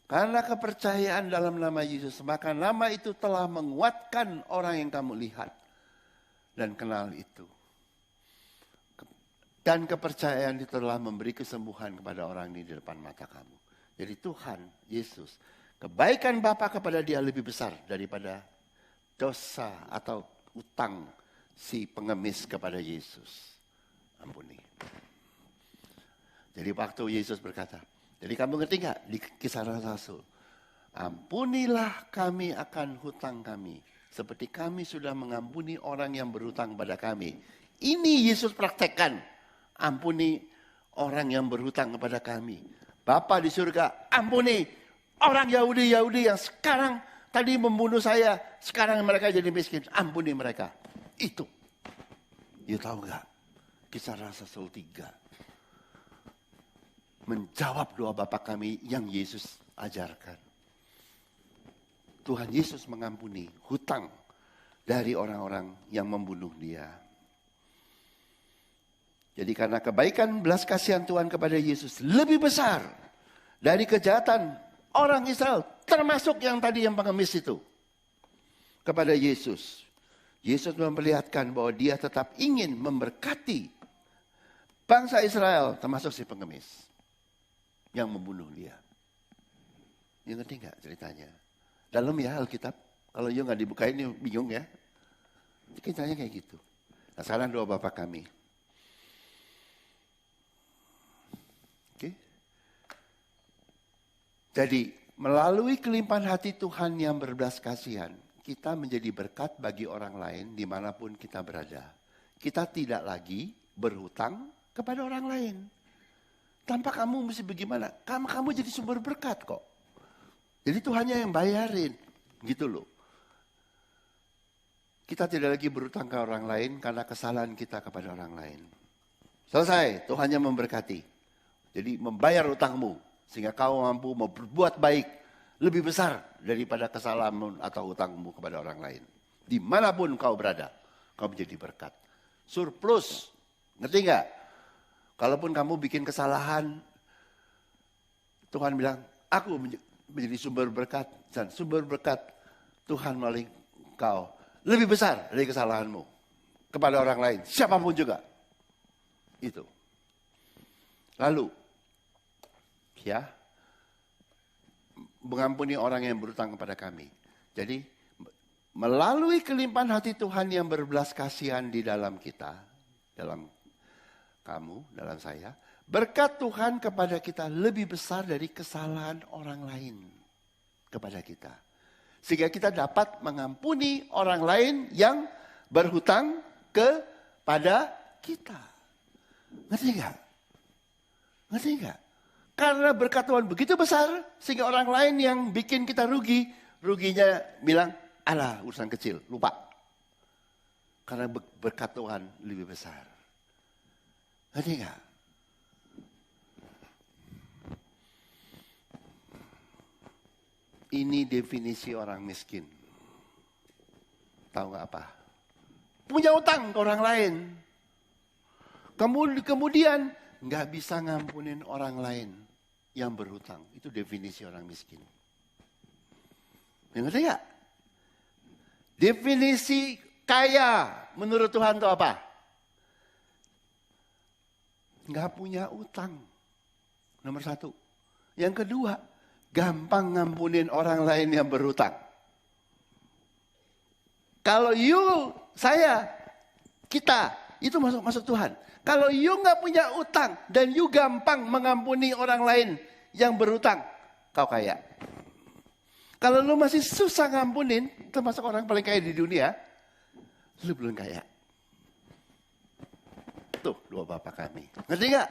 Karena kepercayaan dalam nama Yesus, maka nama itu telah menguatkan orang yang kamu lihat dan kenal itu. Dan kepercayaan itu telah memberi kesembuhan kepada orang ini di depan mata kamu. Jadi Tuhan, Yesus, kebaikan Bapa kepada dia lebih besar daripada dosa atau utang si pengemis kepada Yesus. Ampuni. Jadi waktu Yesus berkata, jadi kamu ngerti gak di Kisah Rasul? Ampunilah kami akan hutang kami. Seperti kami sudah mengampuni orang yang berhutang pada kami. Ini Yesus praktekkan. Ampuni orang yang berhutang kepada kami. Bapa di surga, ampuni orang Yahudi yang sekarang tadi membunuh saya. Sekarang mereka jadi miskin. Ampuni mereka. Itu. You tahu gak? Kisah Rasul 3. Menjawab doa Bapa kami yang Yesus ajarkan. Tuhan Yesus mengampuni hutang dari orang-orang yang membunuh dia. Jadi karena kebaikan belas kasihan Tuhan kepada Yesus lebih besar dari kejahatan orang Israel, termasuk yang tadi yang pengemis itu, kepada Yesus. Yesus memperlihatkan bahwa dia tetap ingin memberkati bangsa Israel, termasuk si pengemis yang membunuh dia. You ngerti nggak ceritanya? Dalam ya Alkitab, kalau you nggak dibukain, you bingung ya. Ceritanya kayak gitu. Nah sekarang doa Bapa kami. Oke. Jadi melalui kelimpahan hati Tuhan yang berbelas kasihan, kita menjadi berkat bagi orang lain dimanapun kita berada. Kita tidak lagi berhutang kepada orang lain. Tanpa kamu mesti bagaimana? Kamu jadi sumber berkat kok. Jadi Tuhannya yang bayarin. Gitu loh. Kita tidak lagi berhutang ke orang lain karena kesalahan kita kepada orang lain. Selesai, Tuhannya memberkati. Jadi membayar utangmu. Sehingga kau mampu berbuat baik lebih besar daripada kesalahanmu atau hutangmu kepada orang lain. Dimanapun kau berada, kau menjadi berkat. Surplus, ngerti nggak? Kalaupun kamu bikin kesalahan, Tuhan bilang, aku menjadi sumber berkat. Dan sumber berkat Tuhan melalui kau lebih besar dari kesalahanmu kepada orang lain, siapapun juga. Itu. Lalu, ya, mengampuni orang yang berutang kepada kami. Jadi, melalui kelimpahan hati Tuhan yang berbelas kasihan di dalam kita, dalam kamu, dalam saya, berkat Tuhan kepada kita lebih besar dari kesalahan orang lain kepada kita. Sehingga kita dapat mengampuni orang lain yang berhutang kepada kita. Ngerti nggak? Ngerti nggak? Karena berkat Tuhan begitu besar, sehingga orang lain yang bikin kita rugi, ruginya bilang, alah urusan kecil, lupa. Karena berkat Tuhan lebih besar. Ngerti nggak? Ini definisi orang miskin. Tahu nggak apa? Punya utang ke orang lain. Kemudian nggak bisa ngampunin orang lain yang berhutang. Itu definisi orang miskin. Ngerti nggak? Definisi kaya menurut Tuhan itu apa? Nggak punya utang. Nomor satu. Yang kedua, gampang ngampunin orang lain yang berhutang. Kalau saya, kita, itu masuk Tuhan. Kalau nggak punya utang dan gampang mengampuni orang lain yang berhutang, kau kaya. Kalau lu masih susah ngampunin, termasuk orang paling kaya di dunia, lu belum kaya. Tuh, doa Bapa kami. Ngerti nggak?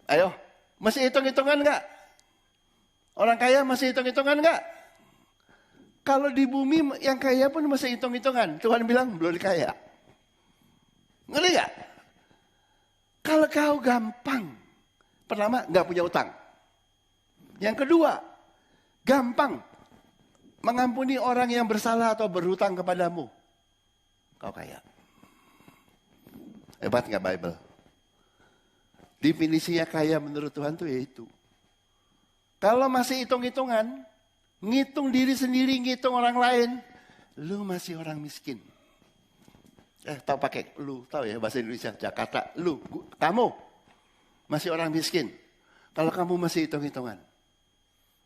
Ayo. Masih hitung-hitungan enggak? Orang kaya masih hitung-hitungan enggak? Kalau di bumi yang kaya pun masih hitung-hitungan. Tuhan bilang belum kaya. Ngerti enggak? Kalau kau gampang. Pertama, enggak punya utang. Yang kedua, gampang mengampuni orang yang bersalah atau berhutang kepadamu. Kau kaya. Hebat enggak Bible? Definisinya kaya menurut Tuhan tuh yaitu. Kalau masih hitung-hitungan, ngitung diri sendiri, ngitung orang lain, lu masih orang miskin. Tahu pakai lu, tahu ya bahasa Indonesia, Jakarta, lu, kamu masih orang miskin. Kalau kamu masih hitung-hitungan,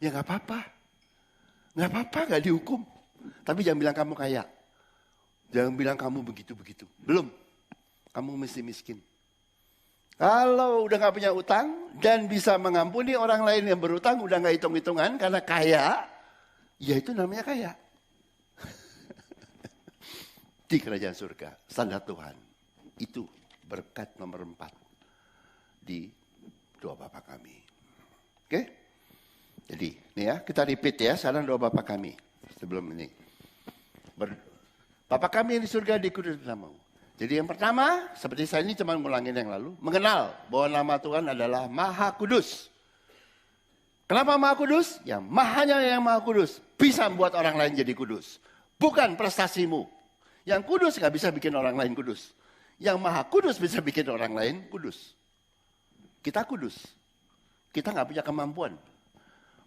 ya nggak apa-apa. Nggak apa-apa, nggak dihukum. Tapi jangan bilang kamu kaya. Jangan bilang kamu begitu-begitu. Belum, kamu mesti miskin. Kalau udah gak punya utang dan bisa mengampuni orang lain yang berutang, udah gak hitung-hitungan karena kaya, ya itu namanya kaya. Di kerajaan surga, standar Tuhan. Itu berkat nomor 4 di doa Bapa kami. Oke? Jadi, ini ya, kita repeat ya, sekarang doa Bapa kami. Sebelum ini. Bapa kami yang di surga, dikudus namamu. Jadi yang pertama, seperti saya ini cuma ngulangin yang lalu, mengenal bahwa nama Tuhan adalah Maha Kudus. Kenapa Maha Kudus? Ya, hanya yang Maha Kudus bisa membuat orang lain jadi kudus. Bukan prestasimu. Yang kudus nggak bisa bikin orang lain kudus. Yang Maha Kudus bisa bikin orang lain kudus. Kita kudus. Kita nggak punya kemampuan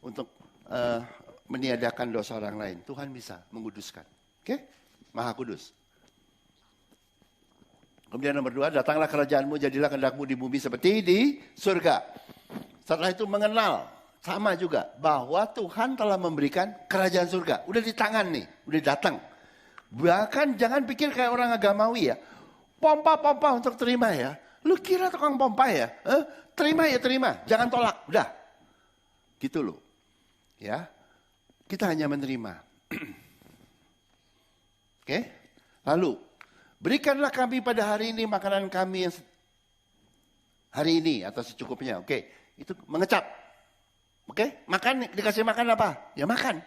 untuk meniadakan dosa orang lain. Tuhan bisa menguduskan. Oke? Maha Kudus. Kemudian nomor 2, datanglah kerajaanmu, jadilah kehendakmu di bumi seperti di surga. Setelah itu mengenal, sama juga, bahwa Tuhan telah memberikan kerajaan surga. Udah di tangan nih, udah datang. Bahkan jangan pikir kayak orang agamawi ya. Pompa-pompa untuk terima ya. Lu kira tukang pompa ya? Terima ya terima, jangan tolak, udah. Gitu loh. Ya, kita hanya menerima. Oke? Lalu, berikanlah kami pada hari ini makanan kami yang hari ini atau secukupnya. Oke, itu mengecap. Oke, makan, dikasih makan apa? Ya makan.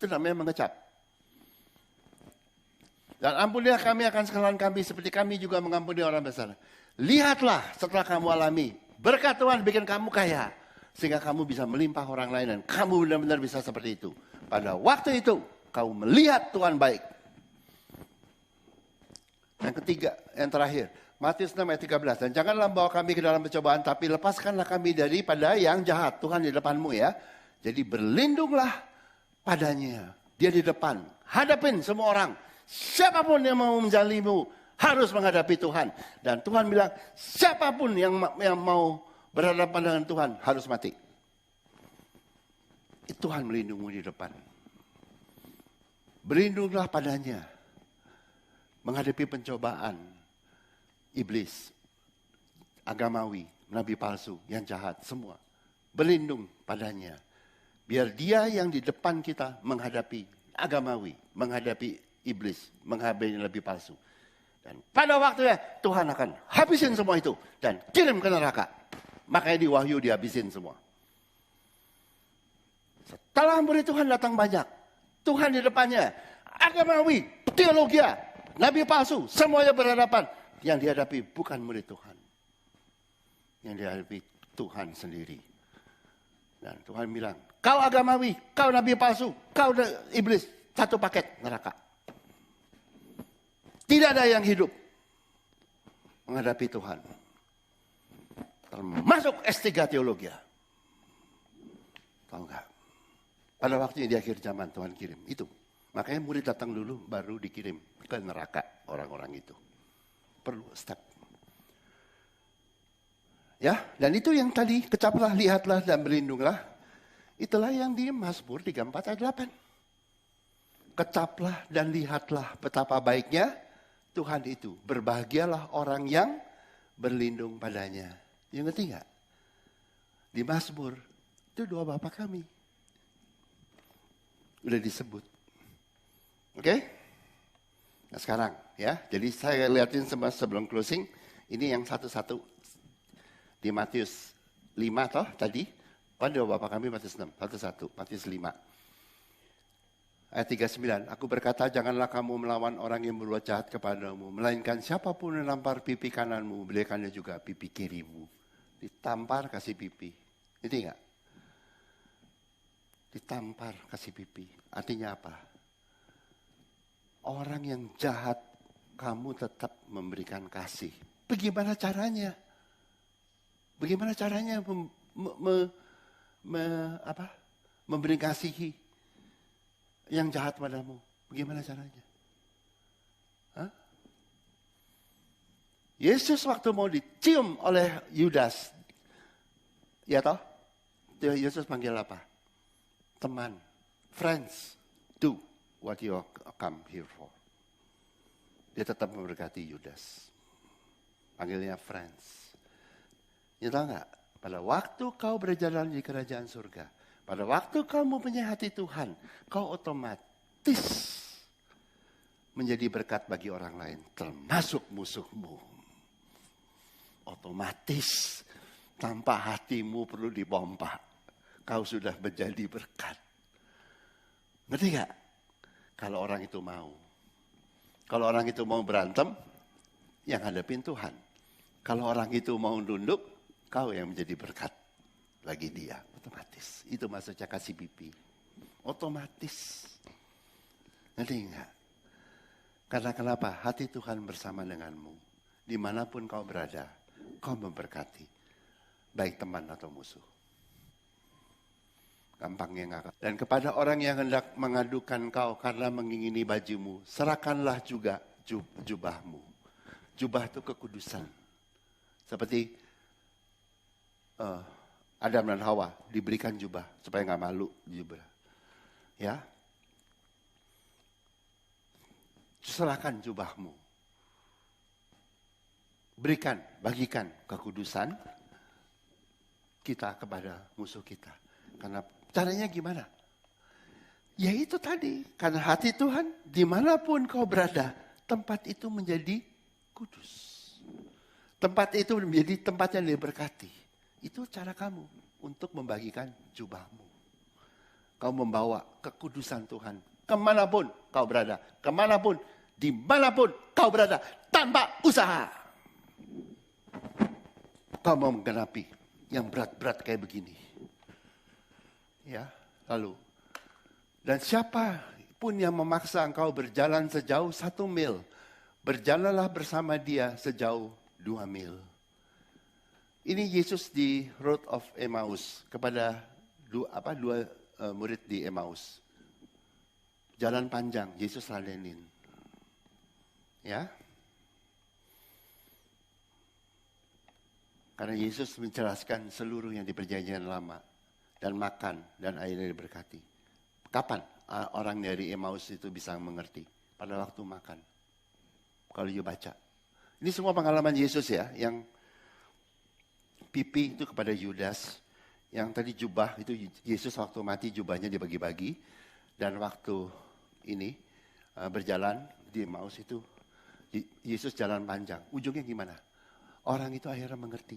Itu namanya mengecap. Dan ampunilah kami akan kesalahan kami seperti kami juga mengampuni orang bersalah. Lihatlah setelah kamu alami. Berkat Tuhan bikin kamu kaya. Sehingga kamu bisa melimpah orang lain dan kamu benar-benar bisa seperti itu. Pada waktu itu, kamu melihat Tuhan baik. Yang ketiga, yang terakhir. Matius 6 ayat 13. Dan janganlah membawa kami ke dalam pencobaan, tapi lepaskanlah kami daripada yang jahat. Tuhan di depanmu ya. Jadi berlindunglah padanya. Dia di depan. Hadapin semua orang. Siapapun yang mau menjalimu harus menghadapi Tuhan. Dan Tuhan bilang, siapapun yang mau berhadapan dengan Tuhan harus mati. Tuhan melindungi di depan. Berlindunglah padanya. Menghadapi pencobaan iblis, agamawi, nabi palsu, yang jahat, semua. Berlindung padanya. Biar dia yang di depan kita menghadapi agamawi, menghadapi iblis, menghadapi nabi palsu. Dan pada waktunya Tuhan akan habisin semua itu dan kirim ke neraka. Makanya di Wahyu dihabisin semua. Setelah murid Tuhan datang banyak, Tuhan di depannya, agamawi, teologi, nabi palsu, semuanya berhadapan. Yang dihadapi bukan murid Tuhan. Yang dihadapi Tuhan sendiri. Dan Tuhan bilang, kau agamawi, kau nabi palsu, kau iblis, satu paket neraka. Tidak ada yang hidup menghadapi Tuhan. Termasuk S3 teologi. Tahu enggak? Pada waktunya di akhir zaman Tuhan kirim. Itu. Makanya murid datang dulu baru dikirim ke neraka orang-orang itu. Perlu step. Ya, dan itu yang tadi kecaplah, lihatlah dan berlindunglah. Itulah yang di Mazmur 34 ayat 8. Kecaplah dan lihatlah betapa baiknya Tuhan itu. Berbahagialah orang yang berlindung padanya. Yang ngerti gak? Di Mazmur, itu doa Bapa kami. Udah disebut. Oke? Nah sekarang ya, jadi saya lihatin sebelum closing. Ini yang satu-satu. Di Matius 5 toh tadi. Pada doa Bapa kami Matius 6. Satu-satu, Matius 5. Ayat 39, aku berkata janganlah kamu melawan orang yang berbuat jahat kepadamu. Melainkan siapapun yang nampar pipi kananmu, belikannya juga pipi kirimu. Ditampar kasih pipi. Ngerti enggak? Ditampar kasih pipi. Artinya apa? Orang yang jahat kamu tetap memberikan kasih. Bagaimana caranya? Bagaimana caranya memberi kasih yang jahat padamu? Bagaimana caranya? Hah? Yesus waktu mau dicium oleh Yudas, ya toh? Yesus panggil apa? Teman, friends, do what you come here for. Dia tetap memberkati Yudas. Panggilnya friends. Ya tahu nggak? Pada waktu kau berjalan di kerajaan surga, pada waktu kau mempunyai hati Tuhan, kau otomatis menjadi berkat bagi orang lain, termasuk musuhmu. Otomatis, tanpa hatimu perlu dipompa, kau sudah menjadi berkat. Ngerti gak? Kalau orang itu mau. Kalau orang itu mau berantem, yang hadapin Tuhan. Kalau orang itu mau nunduk, kau yang menjadi berkat bagi dia. Otomatis. Itu maksudnya kasih pipi. Otomatis. Ngerti enggak? Karena kenapa? Hati Tuhan bersama denganmu. Dimanapun kau berada, kau memberkati. Baik teman atau musuh. Gampangnya enggak. Dan kepada orang yang hendak mengadukan kau karena mengingini bajumu, serahkanlah juga jubahmu. Jubah itu kekudusan. Seperti Adam dan Hawa diberikan jubah supaya nggak malu jubah. Ya, serahkan jubahmu. Bagikan kekudusan kita kepada musuh kita. Karena caranya gimana? Ya itu tadi, karena hati Tuhan dimanapun kau berada, tempat itu menjadi kudus. Tempat itu menjadi tempat yang diberkati. Itu cara kamu untuk membagikan jubahmu. Kau membawa kekudusan Tuhan kemanapun kau berada. Kemanapun, dimanapun kau berada. Tanpa usaha. Kau mau menggenapi yang berat-berat kayak begini. Ya, lalu. Dan siapa pun yang memaksa engkau berjalan sejauh 1 mil. Berjalanlah bersama dia sejauh 2 mil. Ini Yesus di Road of Emmaus kepada dua murid di Emmaus. Jalan panjang, Yesus ladenin. Ya. Karena Yesus menjelaskan seluruh yang di perjanjian lama. Dan makan, dan akhirnya diberkati. Kapan orang dari Emmaus itu bisa mengerti? Pada waktu makan. Kalau you baca. Ini semua pengalaman Yesus ya, yang pipi itu kepada Yudas, yang tadi jubah itu Yesus waktu mati jubahnya dibagi-bagi, dan waktu ini berjalan di Emmaus itu Yesus jalan panjang. Ujungnya gimana? Orang itu akhirnya mengerti.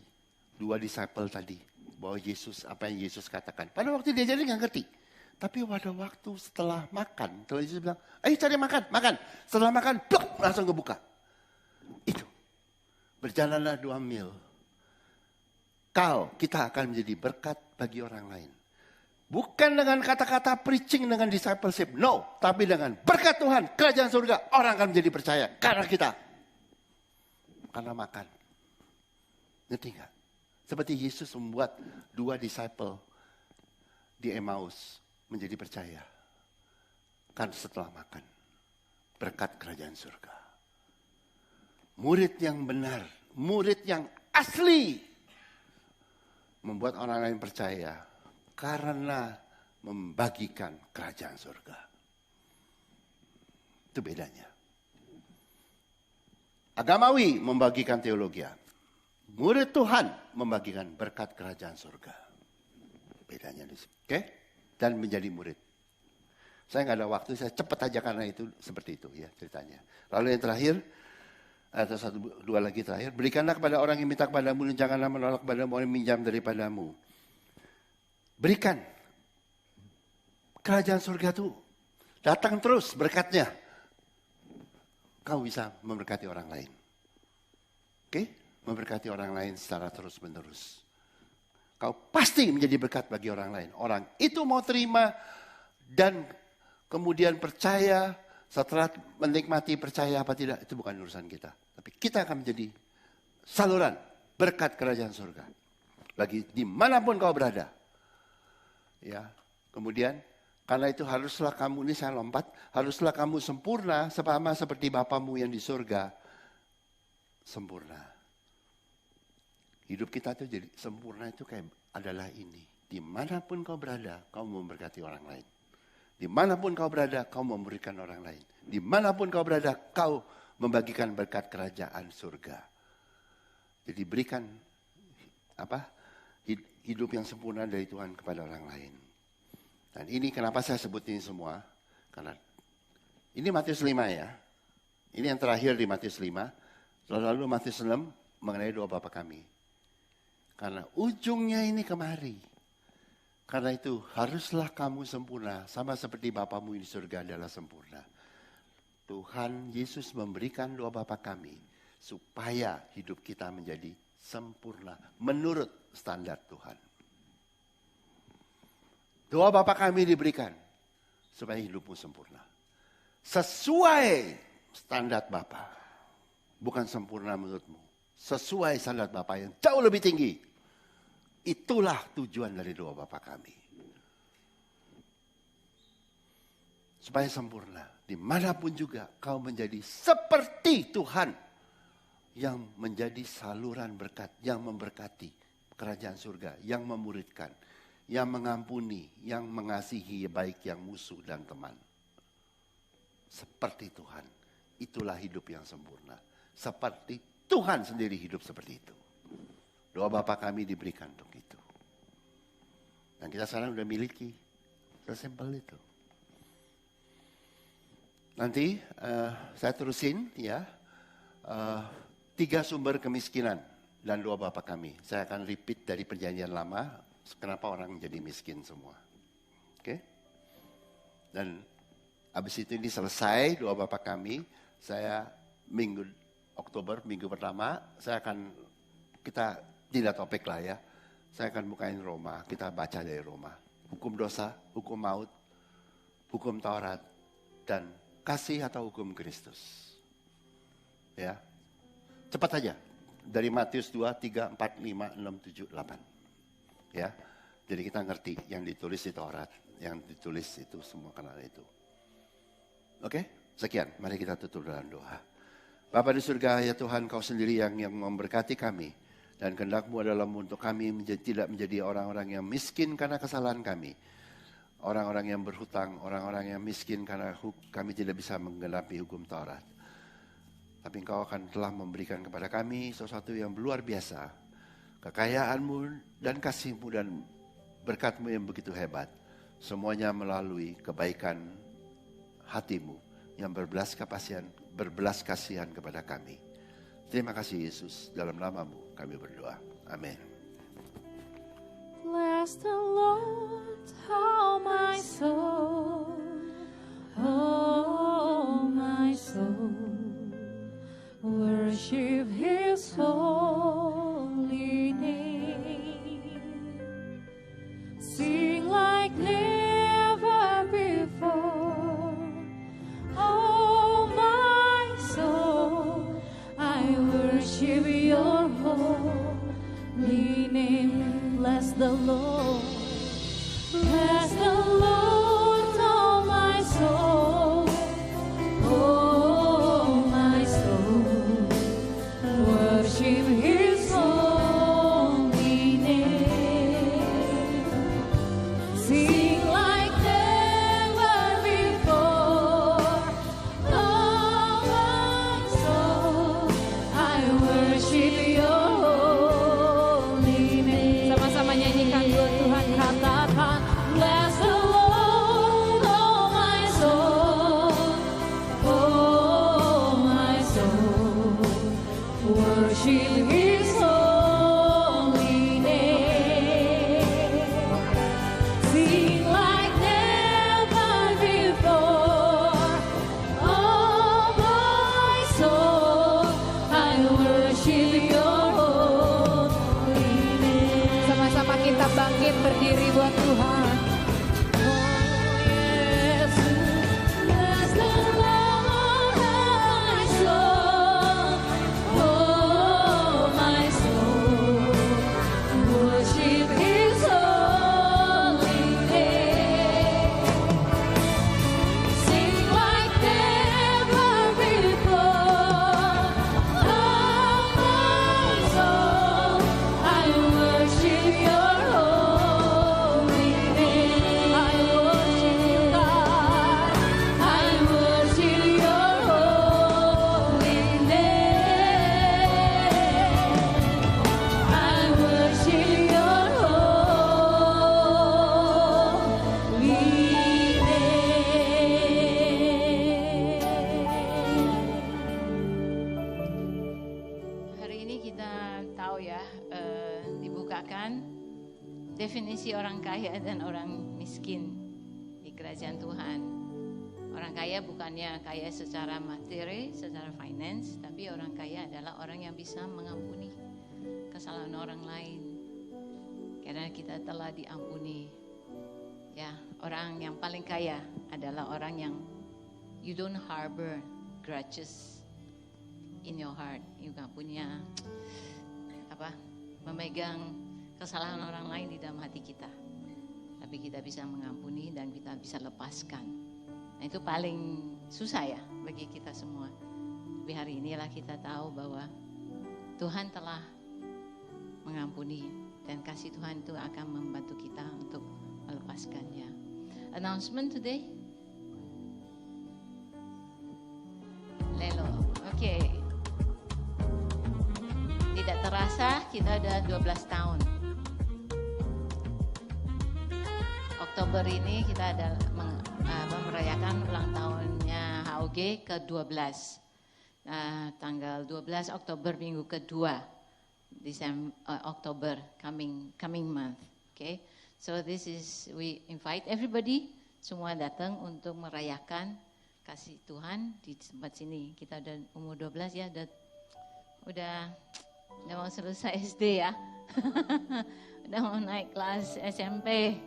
2 disciple tadi bahwa Yesus apa yang Yesus katakan. Pada waktu dia jadi nggak ngerti. Tapi pada waktu setelah makan, setelah Yesus bilang, ayo cari makan. Setelah makan, pluk, langsung kebuka. Itu. Berjalanlah 2 mil. Kita akan menjadi berkat bagi orang lain. Bukan dengan kata-kata preaching dengan discipleship. No. Tapi dengan berkat Tuhan, kerajaan surga, orang akan menjadi percaya. Karena kita. Karena makan. Ngerti gak? Seperti Yesus membuat 2 disciple di Emmaus menjadi percaya. Kan setelah makan. Berkat kerajaan surga. Murid yang benar. Murid yang asli. Membuat orang lain percaya. Karena membagikan kerajaan surga. Itu bedanya. Agamawi membagikan teologi. Murid Tuhan membagikan berkat kerajaan surga. Bedanya di sini. Oke? Dan menjadi murid. Saya nggak ada waktu, saya cepat aja karena itu seperti itu ya ceritanya. Lalu yang terakhir, atau 1, 2 lagi terakhir. Berikanlah kepada orang yang minta kepadamu dan janganlah menolak kepada orang yang minjam daripadamu. Berikan. Kerajaan surga itu datang terus berkatnya. Kau bisa memberkati orang lain. Oke? Memberkati orang lain secara terus menerus. Kau pasti menjadi berkat bagi orang lain. Orang itu mau terima dan kemudian percaya. Setelah menikmati percaya apa tidak, itu bukan urusan kita. Tapi kita akan menjadi saluran berkat kerajaan surga. Bagi dimanapun kau berada. Ya, kemudian karena itu haruslah kamu, ini saya lompat, haruslah kamu sempurna sama seperti Bapamu yang di surga sempurna. Hidup kita itu jadi sempurna itu kayak adalah ini. Dimanapun kau berada, kau memberkati orang lain. Dimanapun kau berada, kau memberikan orang lain. Dimanapun kau berada, kau membagikan berkat kerajaan surga. Jadi berikan hidup yang sempurna dari Tuhan kepada orang lain. Dan ini kenapa saya sebut ini semua? Karena ini Matius 5 ya. Ini yang terakhir di Matius 5. Lalu Matius 6 mengenai doa Bapa kami. Karena ujungnya ini kemari. Karena itu haruslah kamu sempurna. Sama seperti Bapamu di surga adalah sempurna. Tuhan Yesus memberikan doa Bapa kami. Supaya hidup kita menjadi sempurna. Menurut standar Tuhan. Doa Bapa kami diberikan supaya hidupmu sempurna. Sesuai standar Bapa. Bukan sempurna menurutmu. Sesuai standar Bapa yang jauh lebih tinggi. Itulah tujuan dari doa Bapa kami. Supaya sempurna. Dimanapun juga kau menjadi seperti Tuhan. Yang menjadi saluran berkat. Yang memberkati kerajaan surga. Yang memuridkan. Yang mengampuni. Yang mengasihi baik yang musuh dan teman. Seperti Tuhan. Itulah hidup yang sempurna. Seperti Tuhan sendiri hidup seperti itu. Doa Bapa kami diberikan untuk itu. Dan kita sekarang udah miliki. Sesimpel itu. Nanti saya terusin ya. 3 sumber kemiskinan dan doa Bapa kami. Saya akan repeat dari perjanjian lama. Kenapa orang menjadi miskin semua. Oke? Dan habis itu ini selesai doa Bapa kami. Saya Oktober, minggu pertama. Kita tidak topik lah ya. Saya akan bukain Roma. Kita baca dari Roma. Hukum dosa, hukum maut, hukum Taurat, dan kasih atau hukum Kristus. Ya. Cepat aja. Dari Matius 2, 3, 4, 5, 6, 7, 8. Ya. Jadi kita ngerti yang ditulis di Taurat. Yang ditulis itu semua kenal itu. Oke? Sekian. Mari kita tutup dalam doa. Bapa di surga, ya Tuhan, Kau sendiri yang memberkati kami. Dan kehendak-Mu adalah untuk kami tidak menjadi orang-orang yang miskin karena kesalahan kami. Orang-orang yang berhutang, orang-orang yang miskin karena kami tidak bisa menggenapi hukum Taurat. Tapi Engkau akan telah memberikan kepada kami sesuatu yang luar biasa. Kekayaan-Mu dan kasih-Mu dan berkat-Mu yang begitu hebat. Semuanya melalui kebaikan hati-Mu yang berbelas kasihan kepada kami. Terima kasih Yesus, dalam nama-Mu kami berdoa. Amin. Bless the Lord, oh my soul, worship His holy name. Sing like never before, oh my soul, I worship Your holy name. Bless the Lord, bless the Lord, oh my soul, worship His holy name. Sing like never before, oh my soul, I worship Your holy name. Sama-sama nyanyikan buat Tuhan, katakan, bless the Lord, oh my soul, worship His holy name. Sing like never before, oh my soul, I worship Your holy name. Sama-sama kita bangkit berdiri buat Tuhan. Definisi orang kaya dan orang miskin di kerajaan Tuhan. Orang kaya bukannya kaya secara materi, secara finance, tapi orang kaya adalah orang yang bisa mengampuni kesalahan orang lain. Karena kita telah diampuni. Ya, orang yang paling kaya adalah orang yang you don't harbor grudges in your heart. You gak punya memegang kesalahan orang lain di dalam hati kita. Tapi kita bisa mengampuni dan kita bisa lepaskan. Nah, itu paling susah ya bagi kita semua. Tapi hari inilah kita tahu bahwa Tuhan telah mengampuni dan kasih Tuhan itu akan membantu kita untuk melepaskannya. Announcement today. Lelo. Oke. Tidak terasa kita udah 12 tahun. Oktober ini kita ada merayakan ulang tahunnya HOG ke-12. Tanggal 12 Oktober minggu kedua Oktober coming month. Okay, so this is we invite everybody semua datang untuk merayakan kasih Tuhan di tempat sini. Kita udah umur 12 ya, udah mau selesai SD ya, udah mau naik kelas SMP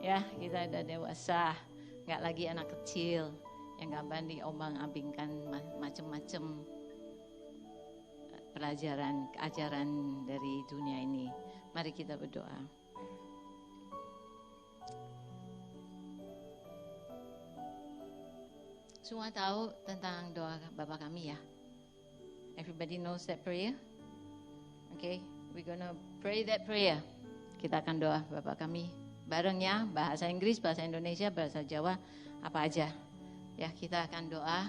ya, kita udah dewasa, nggak lagi anak kecil yang gampang diombang-ambingkan macam-macam ajaran dari dunia ini. Mari kita berdoa. Semua tahu tentang doa Bapa kami ya? Everybody knows that prayer? Okay, we're gonna pray that prayer. Kita akan doa Bapa kami bareng ya, bahasa Inggris, bahasa Indonesia, bahasa Jawa, apa aja. Ya, kita akan doa.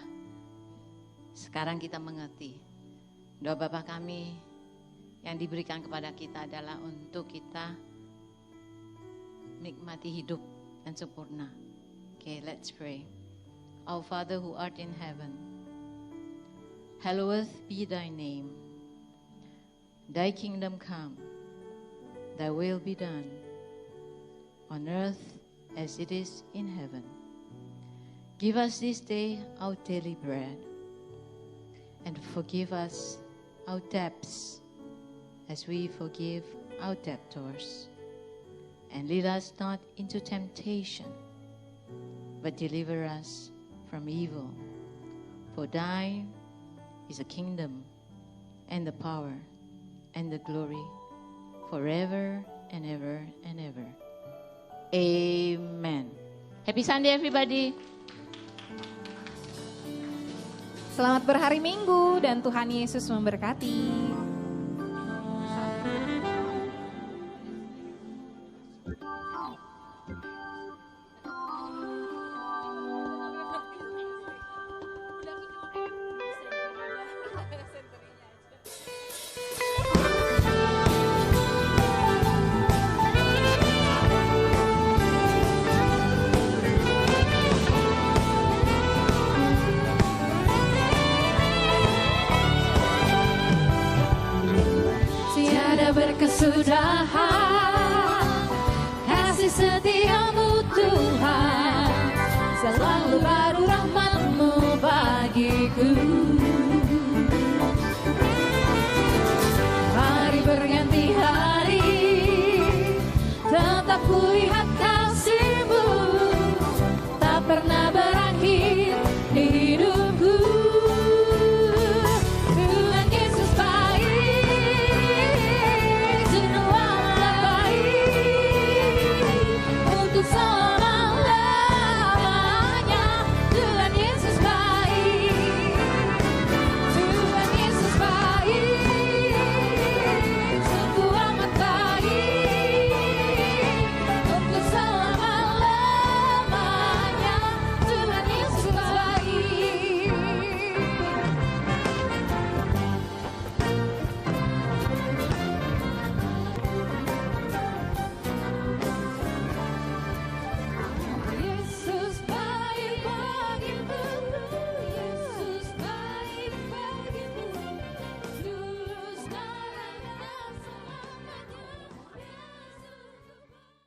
Sekarang kita mengerti. Doa Bapa kami yang diberikan kepada kita adalah untuk kita nikmati hidup dan sempurna. Okay, let's pray. Our Father who art in heaven, hallowed be thy name. Thy kingdom come, thy will be done, on earth as it is in heaven. Give us this day our daily bread, and forgive us our debts as we forgive our debtors. And lead us not into temptation, but deliver us from evil. For thine is the kingdom, and the power, and the glory, forever and ever and ever. Amen. Happy Sunday everybody. Selamat berhari Minggu dan Tuhan Yesus memberkati. Berkesudahan kasih setiamu Tuhan, selalu baru rahmat-Mu bagiku. Hari berganti hari tetap ku